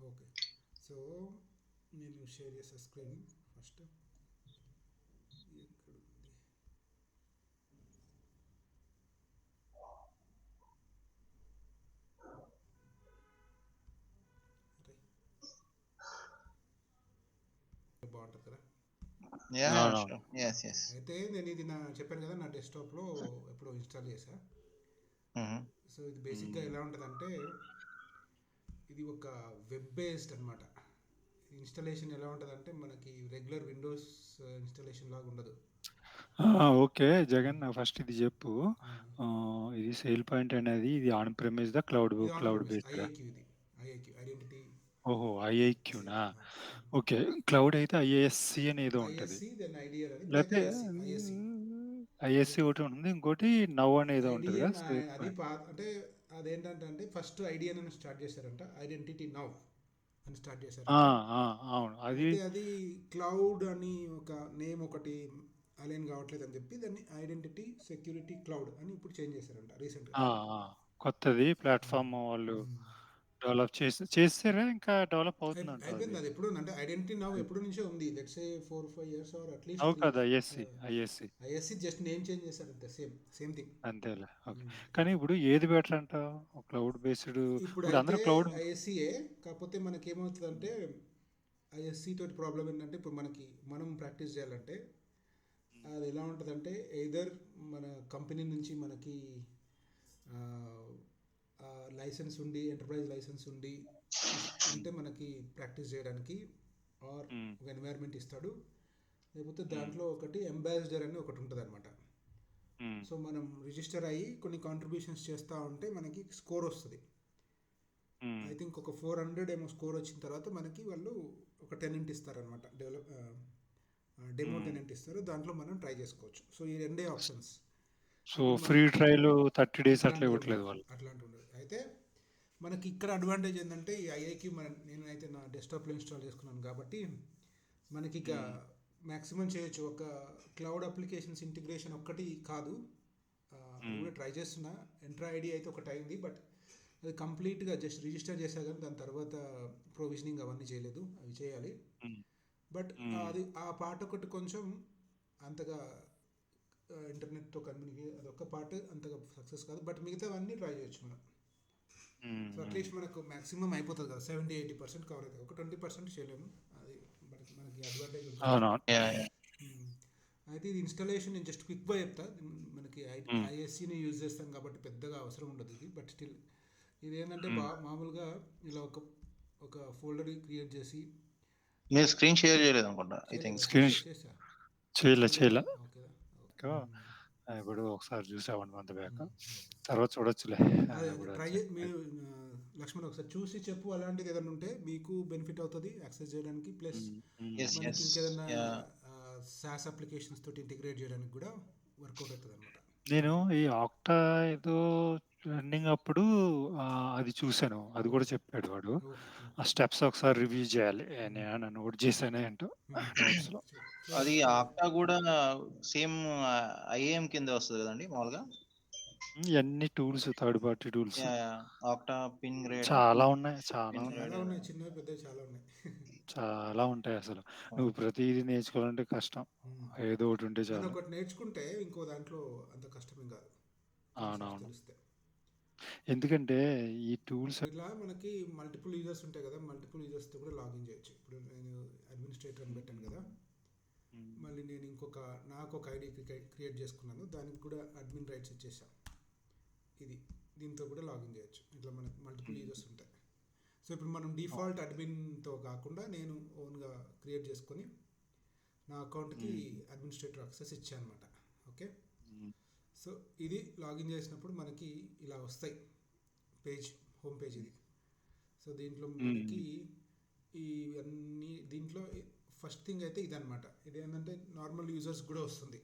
Okay. So నేను share చేసే screen first ఎక్కడుంది. అరే బాగుంటుంది కదా. Yeah, అవునవును. sure. Yes, yes. అయితే నేను ఇది చెప్పాను కదా, నా డెస్క్టాప్లో ఎప్పుడో ఇన్స్టాల్ చేశా. Mm-hmm. సో ఇది బేసిక్గా హ్మ్. ఎలా ఉంటుందంటే, ఇది ఒక వెబ్ బేస్డ్ అనమాట. ఇన్స్టాలేషన్ ఎలా ఉంటుందంటే మనకి రెగ్యులర్ విండోస్ ఇన్స్టాలేషన్ లాగా ఉండదు. ఓకే. జగన్ నాకు ఫస్ట్ ఇది జెప్పు. ఇది సేల్ పాయింట్ అనేది ఇది ఆన్ ప్రిమిస్‌దా? ఇది ఆన్ క్లౌడ్ ప్రిమిస్ బేస్డా? ఐఐక్యూ, ఇది ఐఐక్యూ ఐడెంటిటీ. ఓహో! ఐఐక్యూనా? ఐఐక్యూ. ఓకే. క్లౌడ్ అయితే ఐఏఎస్‌సి అని ఏదో ఉంటది. ఐఎస్సి దెన్ ఐడియర్ అని, ఇప్పుడైతే లేతే ఐఎస్సి ఐఎస్సి. ఐఎస్‌సి ఒకటి ఉంటుంది. ఇంకోటి నౌ అనేదో ఉంటది కదా! ఐడిఎన్ సేల్ అది పాయింట్. అంటే అదేంటంటే అంటే ఫస్ట్ ఐడిఎన్ అని స్టార్ట్ చేశారంట, ఐడెంటిటీ నౌ అని స్టార్ట్ ఆ! చేశారంట. ఆ! అవును. అది అయితే అది క్లౌడ్ అని ఒక నేమ్ ఒకటి అలైన్ కావట్లేదు అని చెప్పి దాన్ని ఐడెంటిటీ సెక్యూరిటీ క్లౌడ్ అని ఇప్పుడు చేంజ్ చేశారంట రీసెంట్గా. ఆ! ఆ! కొత్తది ప్లాట్‌ఫార్మ్ వాళ్ళు డెవలప్ చేసేసారా? ఇంకా డెవలప్ అవుతుందంటావా అది? అయిపోయింది. అది ఎప్పుడు అంటే ఐడెంటిటీ నౌ ఎప్పుడు నుంచో ఉంది. Let's say 4 5 years or at least అవు 3 కదా! years. ISC. ISC just name change చేశారంతే, సేమ్ సేమ్ థింగ్. అంతేలే. ఓకే. కానీ ఇప్పుడు ఏది బెటర్ అంటావు? క్లౌడ్ బేస్డ్ ఇప్పుడు ఇప్పుడైతే అందరూ క్లౌడ్ ఐఎస్సిఏ, కాకపోతే మనకి ఏమవుతుందంటే ఐఎస్సి తోటి ప్రాబ్లం ఏంటంటే, ఇప్పుడు మనం ప్రాక్టీస్ చేయాలంటే అది ఎలా ఉంటుందంటే, ఎయిదర్ మన కంపెనీ నుంచి మనకి లైసెన్స్ ఉండి, ఎంటర్ప్రైజ్ లైసెన్స్ ఉండి హ్మ్. ఉంటే మనకి ప్రాక్టీస్ చేయడానికి, ఆర్ హ్మ్. ఒక ఎన్వైర్న్మెంట్ ఇస్తాడు. లేకపోతే హ్మ్. దాంట్లో ఒకటి అంబాసిడర్ అని ఒకటి ఉంటుంది అనమాట. హ్మ్. సో మనం రిజిస్టర్ అయ్యి కొన్ని కాంట్రిబ్యూషన్స్ చేస్తూ ఉంటే మనకి స్కోర్ వస్తుంది. హ్మ్. ఐ థింక్ ఒక 400 ఏమో స్కోర్ వచ్చిన తర్వాత మనకి వాళ్ళు ఒక టెనెంట్ ఇస్తారనమాట. డెమో హ్మ్. టెనెంట్ ఇస్తారు, దాంట్లో మనం ట్రై చేసుకోవచ్చు. సో ఈ రెండే ఆప్షన్స్. సో, ఇప్పుడు ఫ్రీ ట్రయల్ 30 డేస్ అట్లా అట్లాంటివి ఏమి ఇవ్వట్లేదు ఉండదు, వాళ్ళు. అట్లాంటివి ఉండదు. అయితే మనకి ఇక్కడ అడ్వాంటేజ్ ఏంటంటే, ఈ ఐఐక్యూ నేనైతే నా డెస్క్టాప్లో ఇన్స్టాల్ చేసుకున్నాను కాబట్టి మనకి ఇక హ్మ్. మ్యాక్సిమం చేయొచ్చు. ఒక క్లౌడ్ అప్లికేషన్స్ ఇంటిగ్రేషన్ ఒక్కటి కాదు, అది హ్మ్. కూడా ట్రై చేస్తున్నా. ఎంట్రా ఐడి అయితే ఒకటి అయింది, బట్ అది కంప్లీట్గా జస్ట్ రిజిస్టర్ చేశా కానీ దాని తర్వాత ప్రొవిజనింగ్ అవన్నీ చేయలేదు, అవి చేయాలి. హ్మ్. బట్ హ్మ్. అది ఆ పార్ట్ ఒకటి కొంచెం అంతగా ఇంటర్నెట్తో కమ్యూనికేట్, అదొక పార్ట్ అంతగా సక్సెస్ కాదు, బట్ మిగతావన్నీ ట్రై చేయొచ్చు మనం. హ్మ్. సో హ్మ్. అట్లీస్ట్ మనకు మాక్సిమం అయిపోతుంది కదా, 70 80% కవర్ అవుతుంది. ఒక 20% చేయలేము, అది మనకి అడ్వాంటేజ్ ఉంటుంది. అవునవును. Yeah, yeah. మ్మ్. అయితే ఇది ఇన్స్టాలేషన్ నేను జస్ట్ క్విక్గా చెప్తా. మనకి హ్మ్. ఐఎస్సిని యూజ్ చేస్తాం కాబట్టి పెద్దగా అవసరం ఉండదు ఇది, బట్ స్టిల్ ఇది ఏంటంటే హ్మ్. మామూలుగా ఇలా ఒక ఒక ఫోల్డర్ క్రియేట్ చేసి. మీరు స్క్రీన్ షేర్ చేయలేదు అనుకుంటా ఐ చేయలేదా? థింక్. చేసా స్క్రీన్ చేసా చేయలే. చేయలేదా? ఓకే. మ్మ్. ఇప్పుడు ఒకసారి చూసా 1 మంత్ బ్యాక్. ఓకే. తర్వాత చూడొచ్చులే. అదే అదే ఇప్పుడు ట్రై చే మీరు లక్ష్మణ్ ఒకసారి చూసి చెప్పు, అలాంటిది ఏదైనా ఉంటే మీకు బెనిఫిట్ అవుతుంది యాక్సెస్ చేయడానికి, ప్లస్ హ్మ్. హ్మ్. Yes, మనకి yes. ఇంకేదైనా Yeah. సాస్ అప్లికేషన్స్ తోటి ఇంటిగ్రేట్ చేయడానికి కూడా వర్కౌట్ అవుతుంది అనమాట. నేను ఈ ఆక్టా ఏదో ట్రెండింగ్ అప్పుడు అది చూసాను. అది కూడా ఓకే చెప్పాడు వాడు. ఓకే ఆ ఓకే. స్టెప్స్ ఒకసారి రివ్యూ చేయాలి. నేను నోట్ చేశాను ఏంటో నోట్స్‌లో. అది సో ఆక్టా కూడా సేమ్ ఐఏఎం కింద వస్తుంది కదండి మామూలుగా. ఇయన్నీ tools third party tools yeah, octa pin grade చాలా ఉన్నాయి. చాలా పిన్ ఉన్నాయి. చాలా గ్రేడ్. ఉన్నాయి, చిన్నవి పెద్దవి చాలా ఉన్నాయి. చాలా ఉంటాయి అసలు. నువ్వు ప్రతీది నేర్చుకోవాలంటే కష్టం. ఏదో ఒకటి ఉంటే కానీ చాలు. ఒకటి నేర్చుకుంటే ఇంకో దాంట్లో అంత కష్టమేం కాదు, కాన్సెప్ట్స్ అవునవును. తెలిస్తే. ఎందుకంటే ఈ టూల్స్ ఇట్లా మనకి మల్టిపుల్ యూజర్స్ ఉంటాయి కదా, మల్టిపుల్ యూజర్స్తో కూడా లాగిన్ చేయొచ్చు. ఇప్పుడు నేను అడ్మినిస్ట్రేటర్ అని పెట్టాను కదా, హ్మ్. మళ్ళీ నేను నాకు ఒక ఐడి క్రియేట్ చేసుకున్నాను, దానికి కూడా అడ్మిన్ రైట్స్ ఇచ్చేసాను. ఇది దీంతో కూడా లాగిన్ చేయొచ్చు. ఇట్లా మనకు మల్టిపుల్ హ్మ్. యూజర్స్ ఉంటాయి. సో ఇప్పుడు మనం డిఫాల్ట్ అడ్మిన్తో కాకుండా నేను ఓన్గా క్రియేట్ చేసుకొని నా అకౌంట్కి హ్మ్. అడ్మినిస్ట్రేటర్ యాక్సెస్ ఇచ్చాను అనమాట. ఓకే. హ్మ్. సో ఇది లాగిన్ చేసినప్పుడు మనకి ఇలా వస్తాయి పేజ్, హోమ్ పేజ్ ఇది. సో దీంట్లో మనకి హ్మ్. ఇవన్నీ దీంట్లో ఫస్ట్ థింగ్ అయితే ఇదనమాట. ఇది ఏంటంటే నార్మల్ యూజర్స్ కూడా వస్తుంది.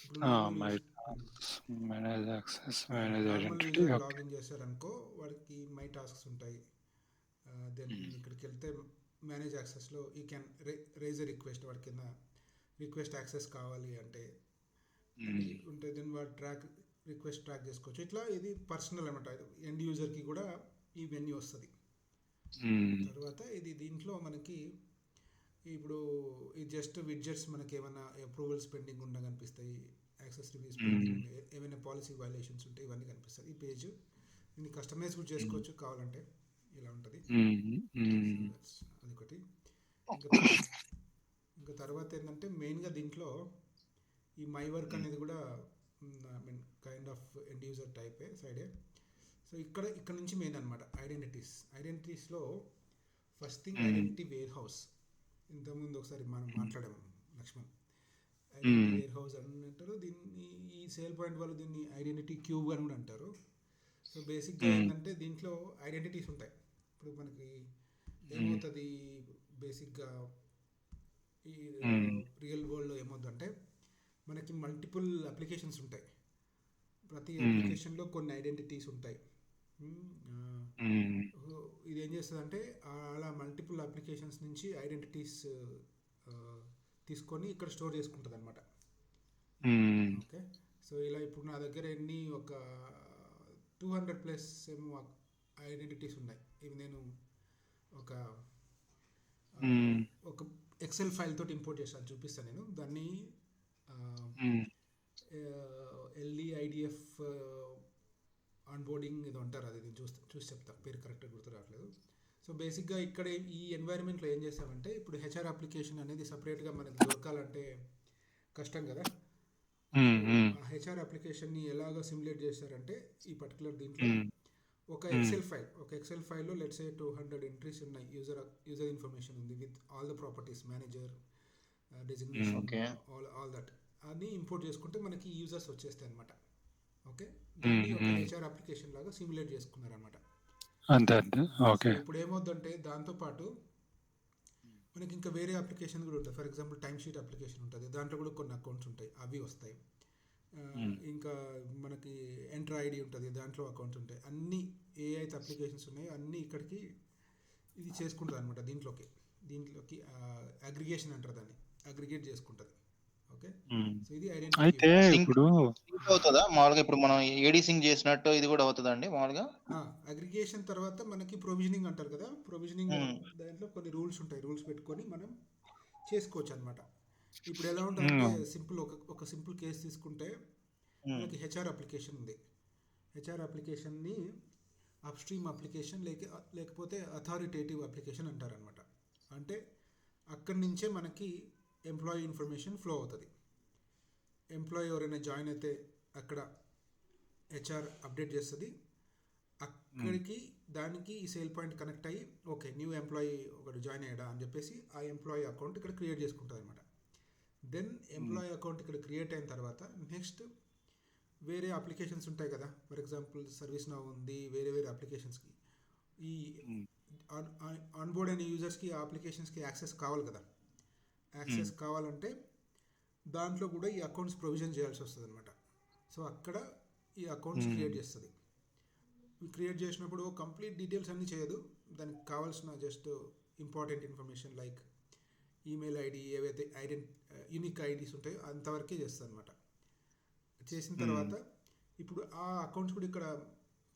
ఇప్పుడు normal my use tasks, manage access, manage normal identity. User okay. Login చేశారనుకో వాడికి మై టాస్క్స్ ఉంటాయి. దెన్ హ్మ్. ఇక్కడికి వెళ్తే మేనేజ్ యాక్సెస్లో ఈ క్యాన్ రేజ్ ఎ రిక్వెస్ట్, వాడి కింద రిక్వెస్ట్ యాక్సెస్ కావాలి అంటే అని హ్మ్. ఉంటే దెన్ వాడు రిక్వెస్ట్ ట్రాక్ చేసుకోవచ్చు. ఇట్లా ఇది పర్సనల్ అనమాట. ఎండ్ యూజర్కి కూడా ఈ వెన్యూ వస్తుంది. హ్మ్. తర్వాత ఇది దీంట్లో మనకి ఇప్పుడు ఈ జస్ట్ విడ్జెట్స్ మనకి ఏమైనా అప్రూవల్స్ పెండింగ్ ఉండ కనిపిస్తాయి, యాక్సెస్ రివ్యూస్ పెండింగ్ హ్మ్. ఉండే, ఏమైనా పాలసీ వైలేషన్స్ ఉంటే ఇవన్నీ కనిపిస్తాయి. ఈ పేజ్ దీన్ని కస్టమైజ్ కూడా హ్మ్. చేసుకోవచ్చు కావాలంటే, ఇలా ఉంటుంది. హ్మ్. సో హ్మ్. దట్స్ అదొకటి. ఇంకా ఇంకా తర్వాత ఏంటంటే మెయిన్గా దీంట్లో ఈ మై వర్క్ హ్మ్. అనేది కూడా I mean kind of end user టైపే సైడే. సో ఇక్కడ నుంచి మెయిన్ అనమాట ఐడెంటిటీస్లో first thing hmm. Identity warehouse. ఇంతకుముందు ఒకసారి మనం హ్మ్. మాట్లాడాము Lakshman. Identity hmm. Warehouse అని అంటారు దీన్ని. ఈ సేల్ పాయింట్ వాళ్ళు దీన్ని ఐడెంటిటీ క్యూబ్ అని కూడా అంటారు. సో బేసిక్గా హ్మ్. ఏంటంటే దీంట్లో ఐడెంటిటీస్ ఉంటాయి. ఇప్పుడు మనకి హ్మ్. ఏమవుతుంది బేసిక్గా ఈ హ్మ్. రియల్ వరల్డ్లో ఏమవుతుందంటే మనకి మల్టిపుల్ అప్లికేషన్స్ ఉంటాయి. ప్రతి హ్మ్. అప్లికేషన్లో కొన్ని ఐడెంటిటీస్ ఉంటాయి. మ్మ్, ఆ, హ్మ్. ఇది ఏం చేస్తుందంటే అలా మల్టిపుల్ అప్లికేషన్స్ నుంచి ఐడెంటిటీస్ తీసుకొని ఇక్కడ స్టోర్ చేసుకుంటుంది అనమాట. హ్మ్. ఓకే. సో ఇలా ఇప్పుడు నా దగ్గర ఎన్ని ఒక 200+ ఏమో ఐడెంటిటీస్ ఉన్నాయి. ఇవి నేను ఒక ఆ, హ్మ్. ఒక ఎక్సెల్ ఫైల్ తోటి ఇంపోర్ట్ చేస్తాను, చూపిస్తాను నేను దాన్ని. హ్మ్. ఎల్ఈఐడిఎఫ్ ఆన్బోర్డింగ్ ఏదో అంటారు, అది నేను చూసి చెప్తా, పేరు కరెక్ట్గా గుర్తు రావట్లేదు. సో బేసిక్గా ఇక్కడ ఈ ఎన్వైరన్మెంట్లో ఏం చేస్తామంటే ఇప్పుడు హెచ్ఆర్ అప్లికేషన్ అనేది సపరేట్గా మనకి దొరకాలంటే కష్టం కదా. హ్మ్. సో హ్మ్. ఆ హెచ్ఆర్ అప్లికేషన్ని ఎలాగ సిమ్యులేట్ చేస్తారంటే ఈ పర్టికులర్ దీంట్లో హ్మ్. ఒక హ్మ్. ఎక్సెల్ ఫైల్లో లెట్స్ ఏ 200 ఎంట్రీస్ ఉన్నాయి. యూజర్ ఇన్ఫర్మేషన్ ఉంది with all the properties, manager, hmm. Designation, okay. All that అని ఇంపోర్ట్ చేసుకుంటే మనకి యూజర్స్ వచ్చేస్తాయి అనమాట. ఓకే. హ్మ్. దాన్ని ఒక హ్మ్. హెచ్ఆర్ అప్లికేషన్ లాగా సిమ్యులేట్ చేసుకున్నారనమాట. అంతే. అంతే. So okay. ఇప్పుడు ఏమవుద్దంటే దాంతోపాటు మనకి ఇంకా వేరే అప్లికేషన్ కూడా ఉంటాయి. For example time sheet application ఉంటుంది, దాంట్లో కూడా కొన్ని అకౌంట్స్ ఉంటాయి, అవి వస్తాయి. హ్మ్. ఇంకా మనకి ఎంటర్ ఐడి ఉంటుంది, దాంట్లో అకౌంట్స్ ఉంటాయి. అన్నీ ఏ అయితే అప్లికేషన్స్ ఉన్నాయో అన్నీ ఇక్కడికి ఇది చేసుకుంటుంది అనమాట. దీంట్లోకి అగ్రిగేషన్ అంటారు దాన్ని, అగ్రిగేట్ చేసుకుంటుంది. ఓకే. హ్మ్. సో ఇది ఐడెంటిటీ అయితే క్యూబ్. సింక్ ఇప్పుడు సింక్ అవుతుందా మామూలుగా? ఇప్పుడు మనం ఏడీ సింక్ చేసినట్టు ఇది కూడా అవుతుందండి మామూలుగా? అగ్రిగేషన్ తర్వాత మనకి ప్రొవిజనింగ్ అంటారు కదా, ప్రొవిజనింగ్ హ్మ్. దాంట్లో కొన్ని రూల్స్ ఉంటాయి, రూల్స్ పెట్టుకొని మనం చేసుకోవచ్చు అనమాట. ఇప్పుడు ఎలా ఉంటుందంటే హ్మ్. సింపుల్ ఒక సింపుల్ కేసు తీసుకుంటే హ్మ్. మనకి హెచ్ఆర్ అప్లికేషన్ ఉంది. హెచ్ఆర్ అప్లికేషన్ని అప్స్ట్రీమ్ అప్లికేషన్ లేకపోతే అథారిటేటివ్ అప్లికేషన్ అంటారనమాట. అంటే అక్కడి నుంచే మనకి ఎంప్లాయీ ఇన్ఫర్మేషన్ ఫ్లో అవుతుంది. ఎంప్లాయీ ఎవరైనా జాయిన్ అయితే అక్కడ హెచ్ఆర్ అప్డేట్ చేస్తుంది. హ్మ్. అక్కడికి దానికి ఈ సేల్ పాయింట్ కనెక్ట్ అయ్యి ఓకే న్యూ ఎంప్లాయీ ఒకటి జాయిన్ అయ్యాడా అని చెప్పేసి ఆ ఎంప్లాయీ అకౌంట్ ఇక్కడ క్రియేట్ చేసుకుంటుంది అనమాట. దెన్ హ్మ్. ఎంప్లాయీ అకౌంట్ ఇక్కడ క్రియేట్ అయిన తర్వాత నెక్స్ట్ వేరే అప్లికేషన్స్ ఉంటాయి కదా. ఫర్ ఎగ్జాంపుల్ సర్వీస్ నౌ ఉంది, వేరే వేరే అప్లికేషన్స్కి ఈ హ్మ్. ఆన్బోర్డ్ అయిన యూజర్స్కి ఆ అప్లికేషన్స్కి యాక్సెస్ కావాలి కదా. హ్మ్. యాక్సెస్ కావాలంటే దాంట్లో కూడా ఈ అకౌంట్స్ ప్రొవిజన్ చేయాల్సి వస్తుంది అనమాట. సో అక్కడ ఈ అకౌంట్స్ హ్మ్. క్రియేట్ చేస్తుంది. క్రియేట్ చేసినప్పుడు కంప్లీట్ డీటెయిల్స్ అన్నీ చేయదు, దానికి కావాల్సిన just important information like email ID, ఏవైతే యూనిక్ ఐడీస్ ఉంటాయో అంతవరకే చేస్తుంది అనమాట. చేసిన హ్మ్. తర్వాత ఇప్పుడు ఆ అకౌంట్స్ కూడా ఇక్కడ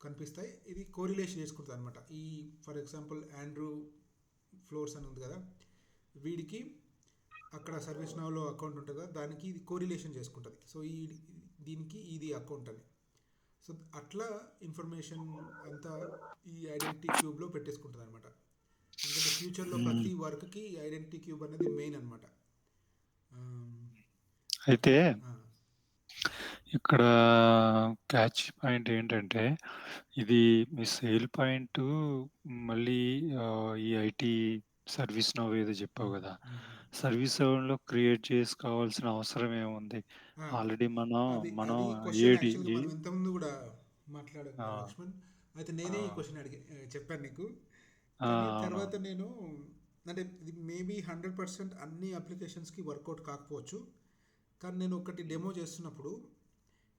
కనిపిస్తాయి. ఇది కోరిలేషన్ చేసుకుంటుంది అనమాట. ఈ ఫర్ ఎగ్జాంపుల్ ఆండ్రూ ఫ్లోర్స్ అని ఉంది కదా, వీడికి అక్కడ సర్వీస్ నౌలో అకౌంట్ ఉంటుంది కదా, దానికి ఇది కోరిలేషన్ చేసుకుంటుంది. సో దీనికి ఇది అకౌంట్ అని. సో అట్లా ఇన్ఫర్మేషన్ అంతా ఈ ఐడెంటిటీ క్యూబ్లో పెట్టేసుకుంటుంది అనమాట. ఎందుకంటే ఫ్యూచర్లో హ్మ్. ప్రతి వర్క్కి ఐడెంటిటీ క్యూబ్ అనేది మెయిన్ అనమాట. అయితే ఇక్కడ క్యాచ్ పాయింట్ ఏంటంటే, ఇది మీ సేల్ పాయింటు మళ్ళీ ఈ ఐటీ సర్వీస్ నౌ ఏదో చెప్పావు గదా! సర్వీస్ నౌలో క్రియేట్ చేసుకోవాల్సిన అవసరం ఏముంది? ఆల్రెడీ మనం అది మనం అది క్వశ్చన్ ఏడి యాక్చువల్గా ఈ మనం ఇంతకుముందు కూడా మాట్లాడాం ఆ! కదా లక్ష్మణ్. అయితే ఆ! నేనే ఈ క్వశ్చన్ చెప్పాను నీకు. ఆ! కానీ తర్వాత అవునవును. నేను అంటే ఇది మేబీ 100% అన్ని అప్లికేషన్స్కి వర్కౌట్ కాకపోవచ్చు. కానీ నేను ఒకటి హ్మ్. డెమో చేస్తున్నప్పుడు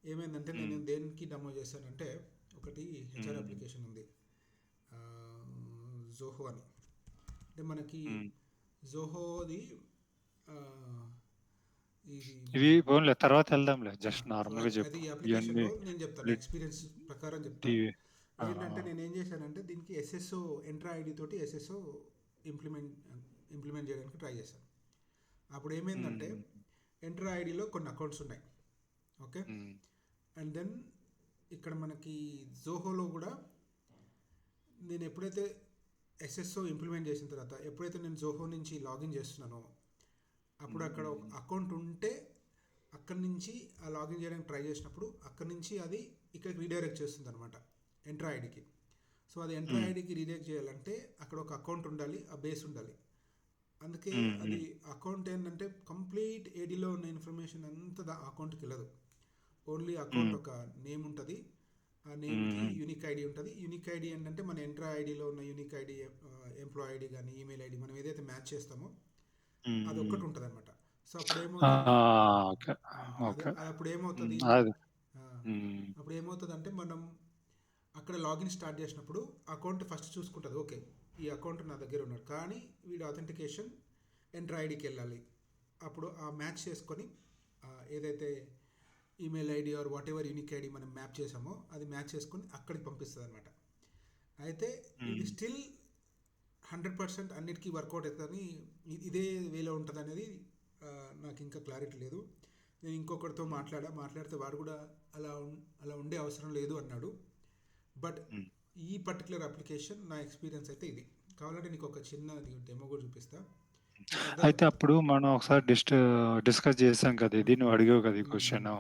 ఏమైందంటే నేను హ్మ్. దేనికి డెమో చేశానంటే ఒకటి హెచ్ఆర్ హ్మ్. అప్లికేషన్ ఉంది, జోహో అని. అంటే మనకి హ్మ్. జోహోది ఆ, ఇది ఇవి పోనీలే తర్వాత వెళ్దాంలే. జస్ట్ సో నార్మల్‌గా అది చెప్పు. ఈ ఇయన్నీ అప్లికేషన్లో నేను చెప్తాను, లిట్ ఎక్స్పీరియన్స్ ప్రకారం చెప్తా. టీవీ ఆ! ఏంటంటే నేనేం చేశానంటే దీనికి ఎస్ఎస్ఓ ఎంట్రా ఐడి తోటి ఎస్ఎస్ఓ ఇంప్లిమెంట్ ఇంప్లిమెంట్ చేయడానికి ట్రై చేశాను. అప్పుడు ఏమైందంటే హ్మ్. ఎంట్రా ఐడిలో కొన్ని అకౌంట్స్ ఉన్నాయి. ఓకే. హ్మ్. అండ్ దెన్ ఇక్కడ మనకి జోహోలో కూడా నేను ఎప్పుడైతే ఎస్ఎస్ఓ ఇంప్లిమెంట్ చేసిన తర్వాత ఎప్పుడైతే నేను జోహో నుంచి లాగిన్ చేస్తున్నానో అప్పుడు అక్కడ ఒక హ్మ్. అకౌంట్ ఉంటే అక్కడి నుంచి ఆ లాగిన్ చేయడానికి ట్రై చేసినప్పుడు అక్కడి నుంచి అది ఇక్కడికి రీడైరెక్ట్ చేస్తుంది అనమాట ఎంట్రా ఐడికి. సో అది ఎంట్రా హ్మ్. ఐడికి రీడైరెక్ట్ చేయాలంటే అక్కడ ఒక అకౌంట్ ఉండాలి, ఆ బేస్ ఉండాలి. అందుకే హ్మ్. అది హ్మ్. అకౌంట్ ఏంటంటే కంప్లీట్ ఏడీలో ఉన్న ఇన్ఫర్మేషన్ అంతా అకౌంట్కి వెళ్ళదు. ఓన్లీ అకౌంట్ హ్మ్. ఒక నేమ్ ఉంటుంది, ఆ నేమ్కి హ్మ్. యూనిక్ ఐడి ఉంటుంది. యూనిక్ ఐడి ఏంటంటే మన ఎంట్రా ఐడిలో ఉన్న యూనిక్ ఐడి, ఎంప్లాయ్ ఐడి కానీ ఈమెయిల్ ఐడి మనం ఏదైతే మ్యాచ్ చేస్తామో అది హ్మ్. ఒక్కటి ఉంటుంది అనమాట. సో అప్పుడు ఆ! ఏమవుతుంది, ఓకే. అదే ఓకే. అది అప్పుడు హ్మ్. ఏమవుతుంది, అది. ఆ, హ్మ్. అప్పుడు ఏమవుతుంది అంటే మనం అక్కడ లాగిన్ స్టార్ట్ చేసినప్పుడు అకౌంట్ ఫస్ట్ చూసుకుంటుంది. ఓకే, ఈ అకౌంట్ నా దగ్గర ఉన్నాడు కానీ వీడు అథెంటికేషన్ ఎంటర్ ఐడికి వెళ్ళాలి. అప్పుడు ఆ మ్యాచ్ చేసుకొని ఏదైతే email ID are what ever unique ID మనం మ్యాప్ చేసామో అది మ్యాచ్ చేసుకొని అక్కడికి పంపిస్తుంది అనమాట. అయితే ఇది హ్మ్. స్టిల్ 100% అన్నిటికీ వర్కౌట్ అవుతుందని ఇదే వేలో ఉంటుంది అనేది నాకు ఇంకా క్లారిటీ లేదు. నేను ఇంకొకరితో మాట్లాడితే వాడు కూడా అలా ఉండే అవసరం లేదు అన్నాడు. బట్ హ్మ్. ఈ పర్టికులర్ అప్లికేషన్ నా ఎక్స్పీరియన్స్ అయితే ఇది. కావాలంటే నీకు ఒక చిన్న డెమో కూడా చూపిస్తా, నీకు అయితే అర్థమవుతుంది. అప్పుడు మనం ఒకసారి డిస్కస్ చేసాం కదా! ఇది. నువ్వు అడిగావు కదా! ఈ క్వెషను.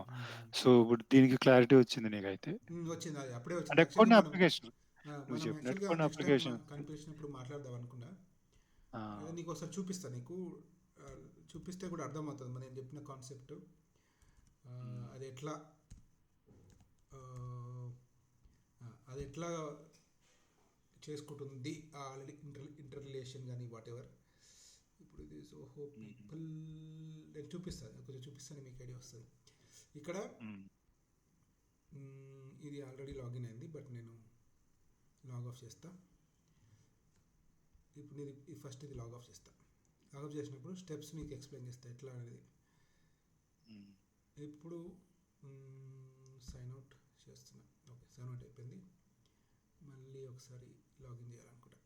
సో, ఇప్పుడు దీనికి క్లారిటీ వచ్చింది నీకైతే. వచ్చింది, అది అప్పుడే వచ్చింది. అంటే యాక్చువల్గా కొన్ని మనం అప్లికేషన్ నువ్వు మనం చెప్పినట్టు యాక్చువల్గా కొన్ని నెక్స్ట్ టైం అప్లికేషన్స్‌కి కనిపించినప్పుడు మాట్లాడదాం అనుకున్నా. ఆ! నీకు ఒకసారి చూపిస్తా, నీకు ఆ, చూపిస్తే కూడా అర్థమవుతుంది మరి నేను చెప్పిన కాన్సెప్ట్ హ్మ్. అది ఎట్లా ఆ, అది ఎట్లా చేసుకుంటుంది ఆల్రెడీ ఇంటర్ రిలేషన్ కానీ వాట్ ఎవర్. ఇప్పుడు ఇది సోహో హ్మ్. పీపుల్ నేను చూపిస్తాను, కొంచెం చూపిస్తాను మీకు ఐడియా వస్తుంది. ఇక్కడ హ్మ్. ఇది ఆల్రెడీ లాగిన్ అయింది బట్ నేను లాగ్ ఆఫ్ చేస్తా. ఇప్పుడు ఇది ఫస్ట్ ఇది లాగ్ ఆఫ్ చేస్తా. లాగ్ ఆఫ్ చేసినప్పుడు స్టెప్స్ మీకు ఎక్స్ప్లెయిన్ చేస్తా ఎట్లా అనేది. హ్మ్. ఇప్పుడు సైన్ అవుట్ చేస్తున్నా. ఓకే, సైన్ అవుట్ అయిపోయింది. మళ్ళీ ఒకసారి లాగిన్ చేయాలనుకుంటా.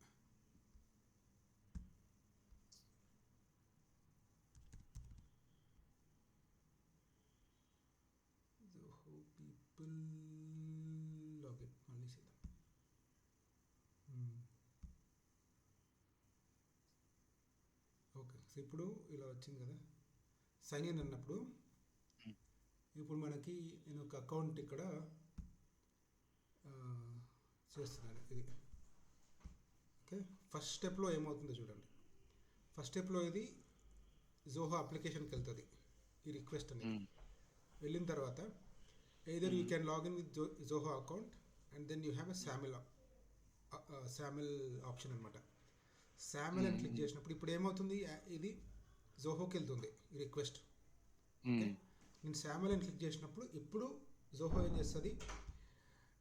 జోహో పీపుల్ లాగిన్ మళ్ళీ చేద్దాం. ఓకే, సో ఇప్పుడు ఇలా వచ్చింది కదా, సైన్ ఇన్ అన్నప్పుడు హ్మ్. ఇప్పుడు మనకి నేను ఒక అకౌంట్ ఇక్కడ ఆ, చేస్తున్నాను ఇది. ఓకే, ఫస్ట్ స్టెప్లో ఏమవుతుందో చూడండి. ఫస్ట్ స్టెప్లో ఇది జోహో అప్లికేషన్కి వెళ్తుంది ఈ రిక్వెస్ట్ అనేది. హ్మ్. వెళ్ళిన తర్వాత either you hmm. Can login with Zoho account and then you have a SAML option అనమాట. శామిల్ అని క్లిక్ హ్మ్. చేసినప్పుడు ఇప్పుడు ఏమవుతుంది, ఇది జోహోకి వెళ్తుంది ఈ రిక్వెస్ట్. ఓకే, హ్మ్. నేను శామిల్ అని క్లిక్ చేసినప్పుడు ఇప్పుడు జోహో ఏం చేస్తుంది,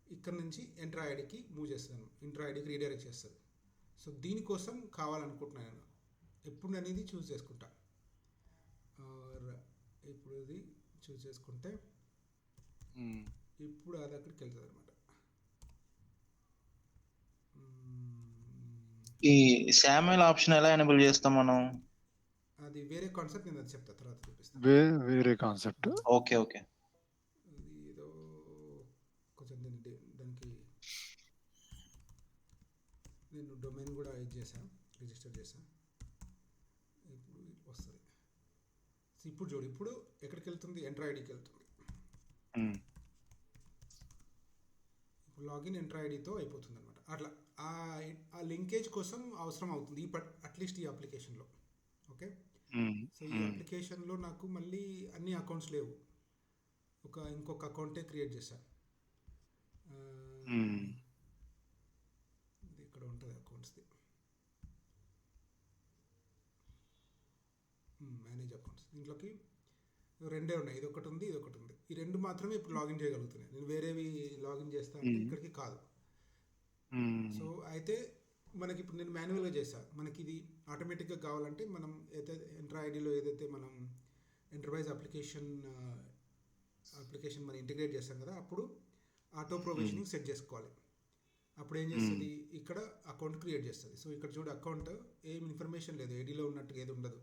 ఇక్కడ నుంచి ఎంట్రా ఐడికి మూవ్ చేస్తాను, ఎంట్రా ఐడికి రీడైరెక్ట్ చేస్తుంది. సో దీనికోసం కావాలనుకుంటున్నాను నేను. ఎప్పుడు నేను ఇది చూస్ చేసుకుంటా, ఇప్పుడు ఇది చూస్ చేసుకుంటే హ్మ్. ఇప్పుడు అది అక్కడికి వెళ్తుంది అనమాట. ఈ శామ్యుల్ ఆప్షన్ ఎలా ఎనేబుల్ చేస్తాం మనం? అది వేరే కాన్సెప్ట్, నేను అది చెప్తా తర్వాత చూపిస్తా. వేరే కాన్సెప్ట్. ఓకే. ఓకే. అది ఏదో కొంచెం దానికి నేను డొమైన్ కూడా ఇది చేశాను, రిజిస్టర్ చేశాను. ఇప్పుడు వస్తుంది. ఇప్పుడు చూడు, ఇప్పుడు ఎక్కడికి వెళ్తుంది, ఎంట్రా ఐడికి వెళ్తుంది. హ్మ్. ఇప్పుడు లాగిన్ ఎంట్రా ఐడితో అయిపోతుంది అనమాట. అట్లా ఆ ఆ లింకేజ్ కోసం అవసరం అవుతుంది అట్లీస్ట్ ఈ అప్లికేషన్లో. ఓకే, హ్మ్. సో ఈ హ్మ్. అప్లికేషన్లో నాకు మళ్ళీ అన్ని అకౌంట్స్ లేవు, ఇంకొక అకౌంటే క్రియేట్ చేశాను. హ్మ్. ఇది ఇక్కడ ఉంటుంది అకౌంట్స్ది, మేనేజ్ అకౌంట్స్. దీంట్లోకి రెండే ఉన్నాయి, ఇది ఒకటి ఉంది, ఇది ఒకటి ఉంది. ఈ రెండు మాత్రమే ఇప్పుడు లాగిన్ చేయగలుగుతున్నాయి. నేను వేరేవి లాగిన్ చేస్తా అంటే హ్మ్. ఇక్కడికి కాదు. హ్మ్. సో అయితే మనకి ఇప్పుడు నేను మాన్యువల్గా చేశాను. మనకి ఇది ఆటోమేటిక్గా కావాలంటే మనం ఏదైతే ఎంట్రా ఐడిలో ఏదైతే మనం ఎంటర్ప్రైజ్ అప్లికేషన్ మనం ఇంటిగ్రేట్ చేస్తాం కదా, అప్పుడు ఆటో హ్మ్. ప్రొవిజనింగ్ సెట్ చేసుకోవాలి. అప్పుడు ఏం చేస్తుంది, ఇక్కడ అకౌంట్ క్రియేట్ చేస్తుంది. సో ఇక్కడ చూడు అకౌంట్ ఏం ఇన్ఫర్మేషన్ లేదు, ఏడీలో ఉన్నట్టుగా ఏది ఉండదు.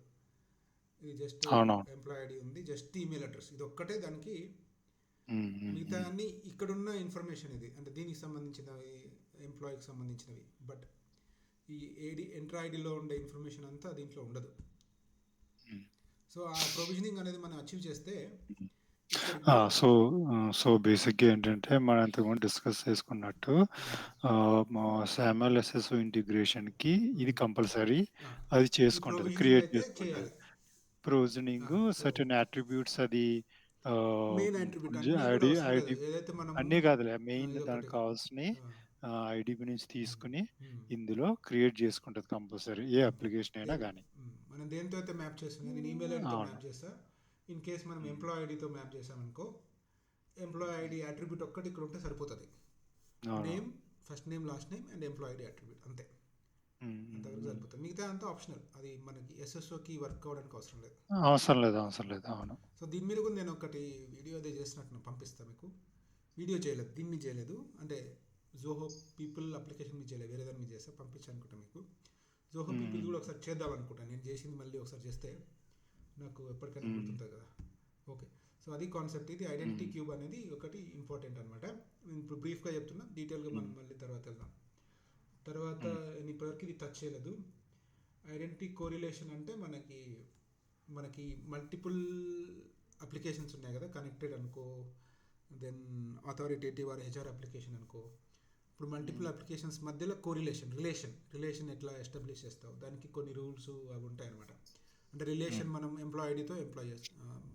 ఇది జస్ట్ అవునవును. ఎంప్లాయ్ ఐడి ఉంది, జస్ట్ ఈమెయిల్ అడ్రస్, ఇది ఒక్కటే దానికి. హ్మ్. హ్మ్. మిగతా హ్మ్. అన్ని ఇక్కడున్న ఇన్ఫర్మేషన్ ఇది, అంటే దీనికి సంబంధించినవి, ఎంప్లాయీకి సంబంధించినవి. బట్ ఈ ఎంటర్ ఐడిలో ఉండే ఇన్ఫర్మేషన్ అంతా దీంట్లో ఉండదు. హ్మ్. సో ఆ ప్రొవిజనింగ్ అనేది మనం అచీవ్ చేస్తే ఇక్కడ ఆ! ఇప్పుడు సో, బేసిక్‌గా ఏంటంటే మనం ఇంతకుముందు డిస్కస్ చేసుకున్నట్టు మా SAML SSO ఇంటిగ్రేషన్‌కి ఇది కంపల్సరీ అది ఈ చేసుకుంటది. ప్రొవిజనింగ్ క్రియేట్ అయితే చేసుకుంటది. చేయాలి. ప్రొవిజనింగ్ సో సర్టెన్ అట్రిబ్యూట్స్ అది మెయిన్ అట్రిబ్యూట్ జ అన్నీ కూడా ఐడి అవసరం లేదు, ఐడి ఏదైతే మనం అన్నీ కాదులే. మెయిన్ ఇదొకటి. దానికి కావాల్సినయి ఆ, ఐడీబీ నుంచి తీసుకొని ఉమ్, ఇందులో క్రియేట్ చేసుకుంటది కంపల్సరీ. ఏ అప్లికేషన్ అయినా గానీ. మనం దేంతో అయితే మ్యాప్ చేస్తుంది, నేను ఈమెయిల్ ఐడితో అవును. మ్యాప్ చేస్తా. ఇన్ కేస్ మనం హ్మ్. ఎంప్లాయ్ ఐడితో మ్యాప్ చేసామనుకో, ఎంప్లాయ్ ఐడి అట్రిబ్యూట్ ఒక్కటి ఇక్కడ ఉంటే సరిపోతుంది. అవును. Name, first name, last name and employee ID attribute, అంతే. హ్మ్. అంతవరకు సరిపోతుంది. మిగతా అంతా ఆప్షనల్, అది మనకి ఎస్ఎస్ఓకి వర్క్ అవ్వడానికి అవసరం లేదు. అవసరం లేదు. అవసరం లేదు. అవును. సో దీని మీద కూడా నేను ఒకటి వీడియో అదే చేసినట్టు పంపిస్తాను మీకు. వీడియో చేయలేదు, దీన్ని చేయలేదు, అంటే జోహో పీపుల్ అప్లికేషన్ మీద చేయలేదు, వేరే దాని మీద చేస్తా, పంపించాను అనుకుంటా మీకు. జోహో పీపుల్ కూడా ఒకసారి చేద్దాం అనుకుంటాను, నేను చేసింది మళ్ళీ ఒకసారి చేస్తే నాకు ఎప్పటికైనా గుర్తుంటుంది కదా. ఓకే, సో అది కాన్సెప్ట్. ఇది ఐడెంటిటీ క్యూబ్ అనేది ఒకటి ఇంపార్టెంట్ అనమాట. నేను ఇప్పుడు బ్రీఫ్గా చెప్తున్నా, డీటెయిల్గా మనం మళ్ళీ తర్వాత వెళ్దాం. తర్వాత నేను ఇప్పటివరకు ఇది టచ్ చేయలేదు. ఐడెంటిటీ కోరిలేషన్ అంటే మనకి మల్టిపుల్ అప్లికేషన్స్ ఉన్నాయి కదా, కనెక్టెడ్ అనుకో, then authoritative or HR application అనుకో. ఇప్పుడు మల్టిపుల్ అప్లికేషన్స్ మధ్యలో రిలేషన్ ఎట్లా ఎస్టాబ్లిష్ చేస్తావు, దానికి కొన్ని రూల్స్ అవి ఉంటాయి అనమాట. అంటే రిలేషన్ మనం ఎంప్లాయ్ ఐడితో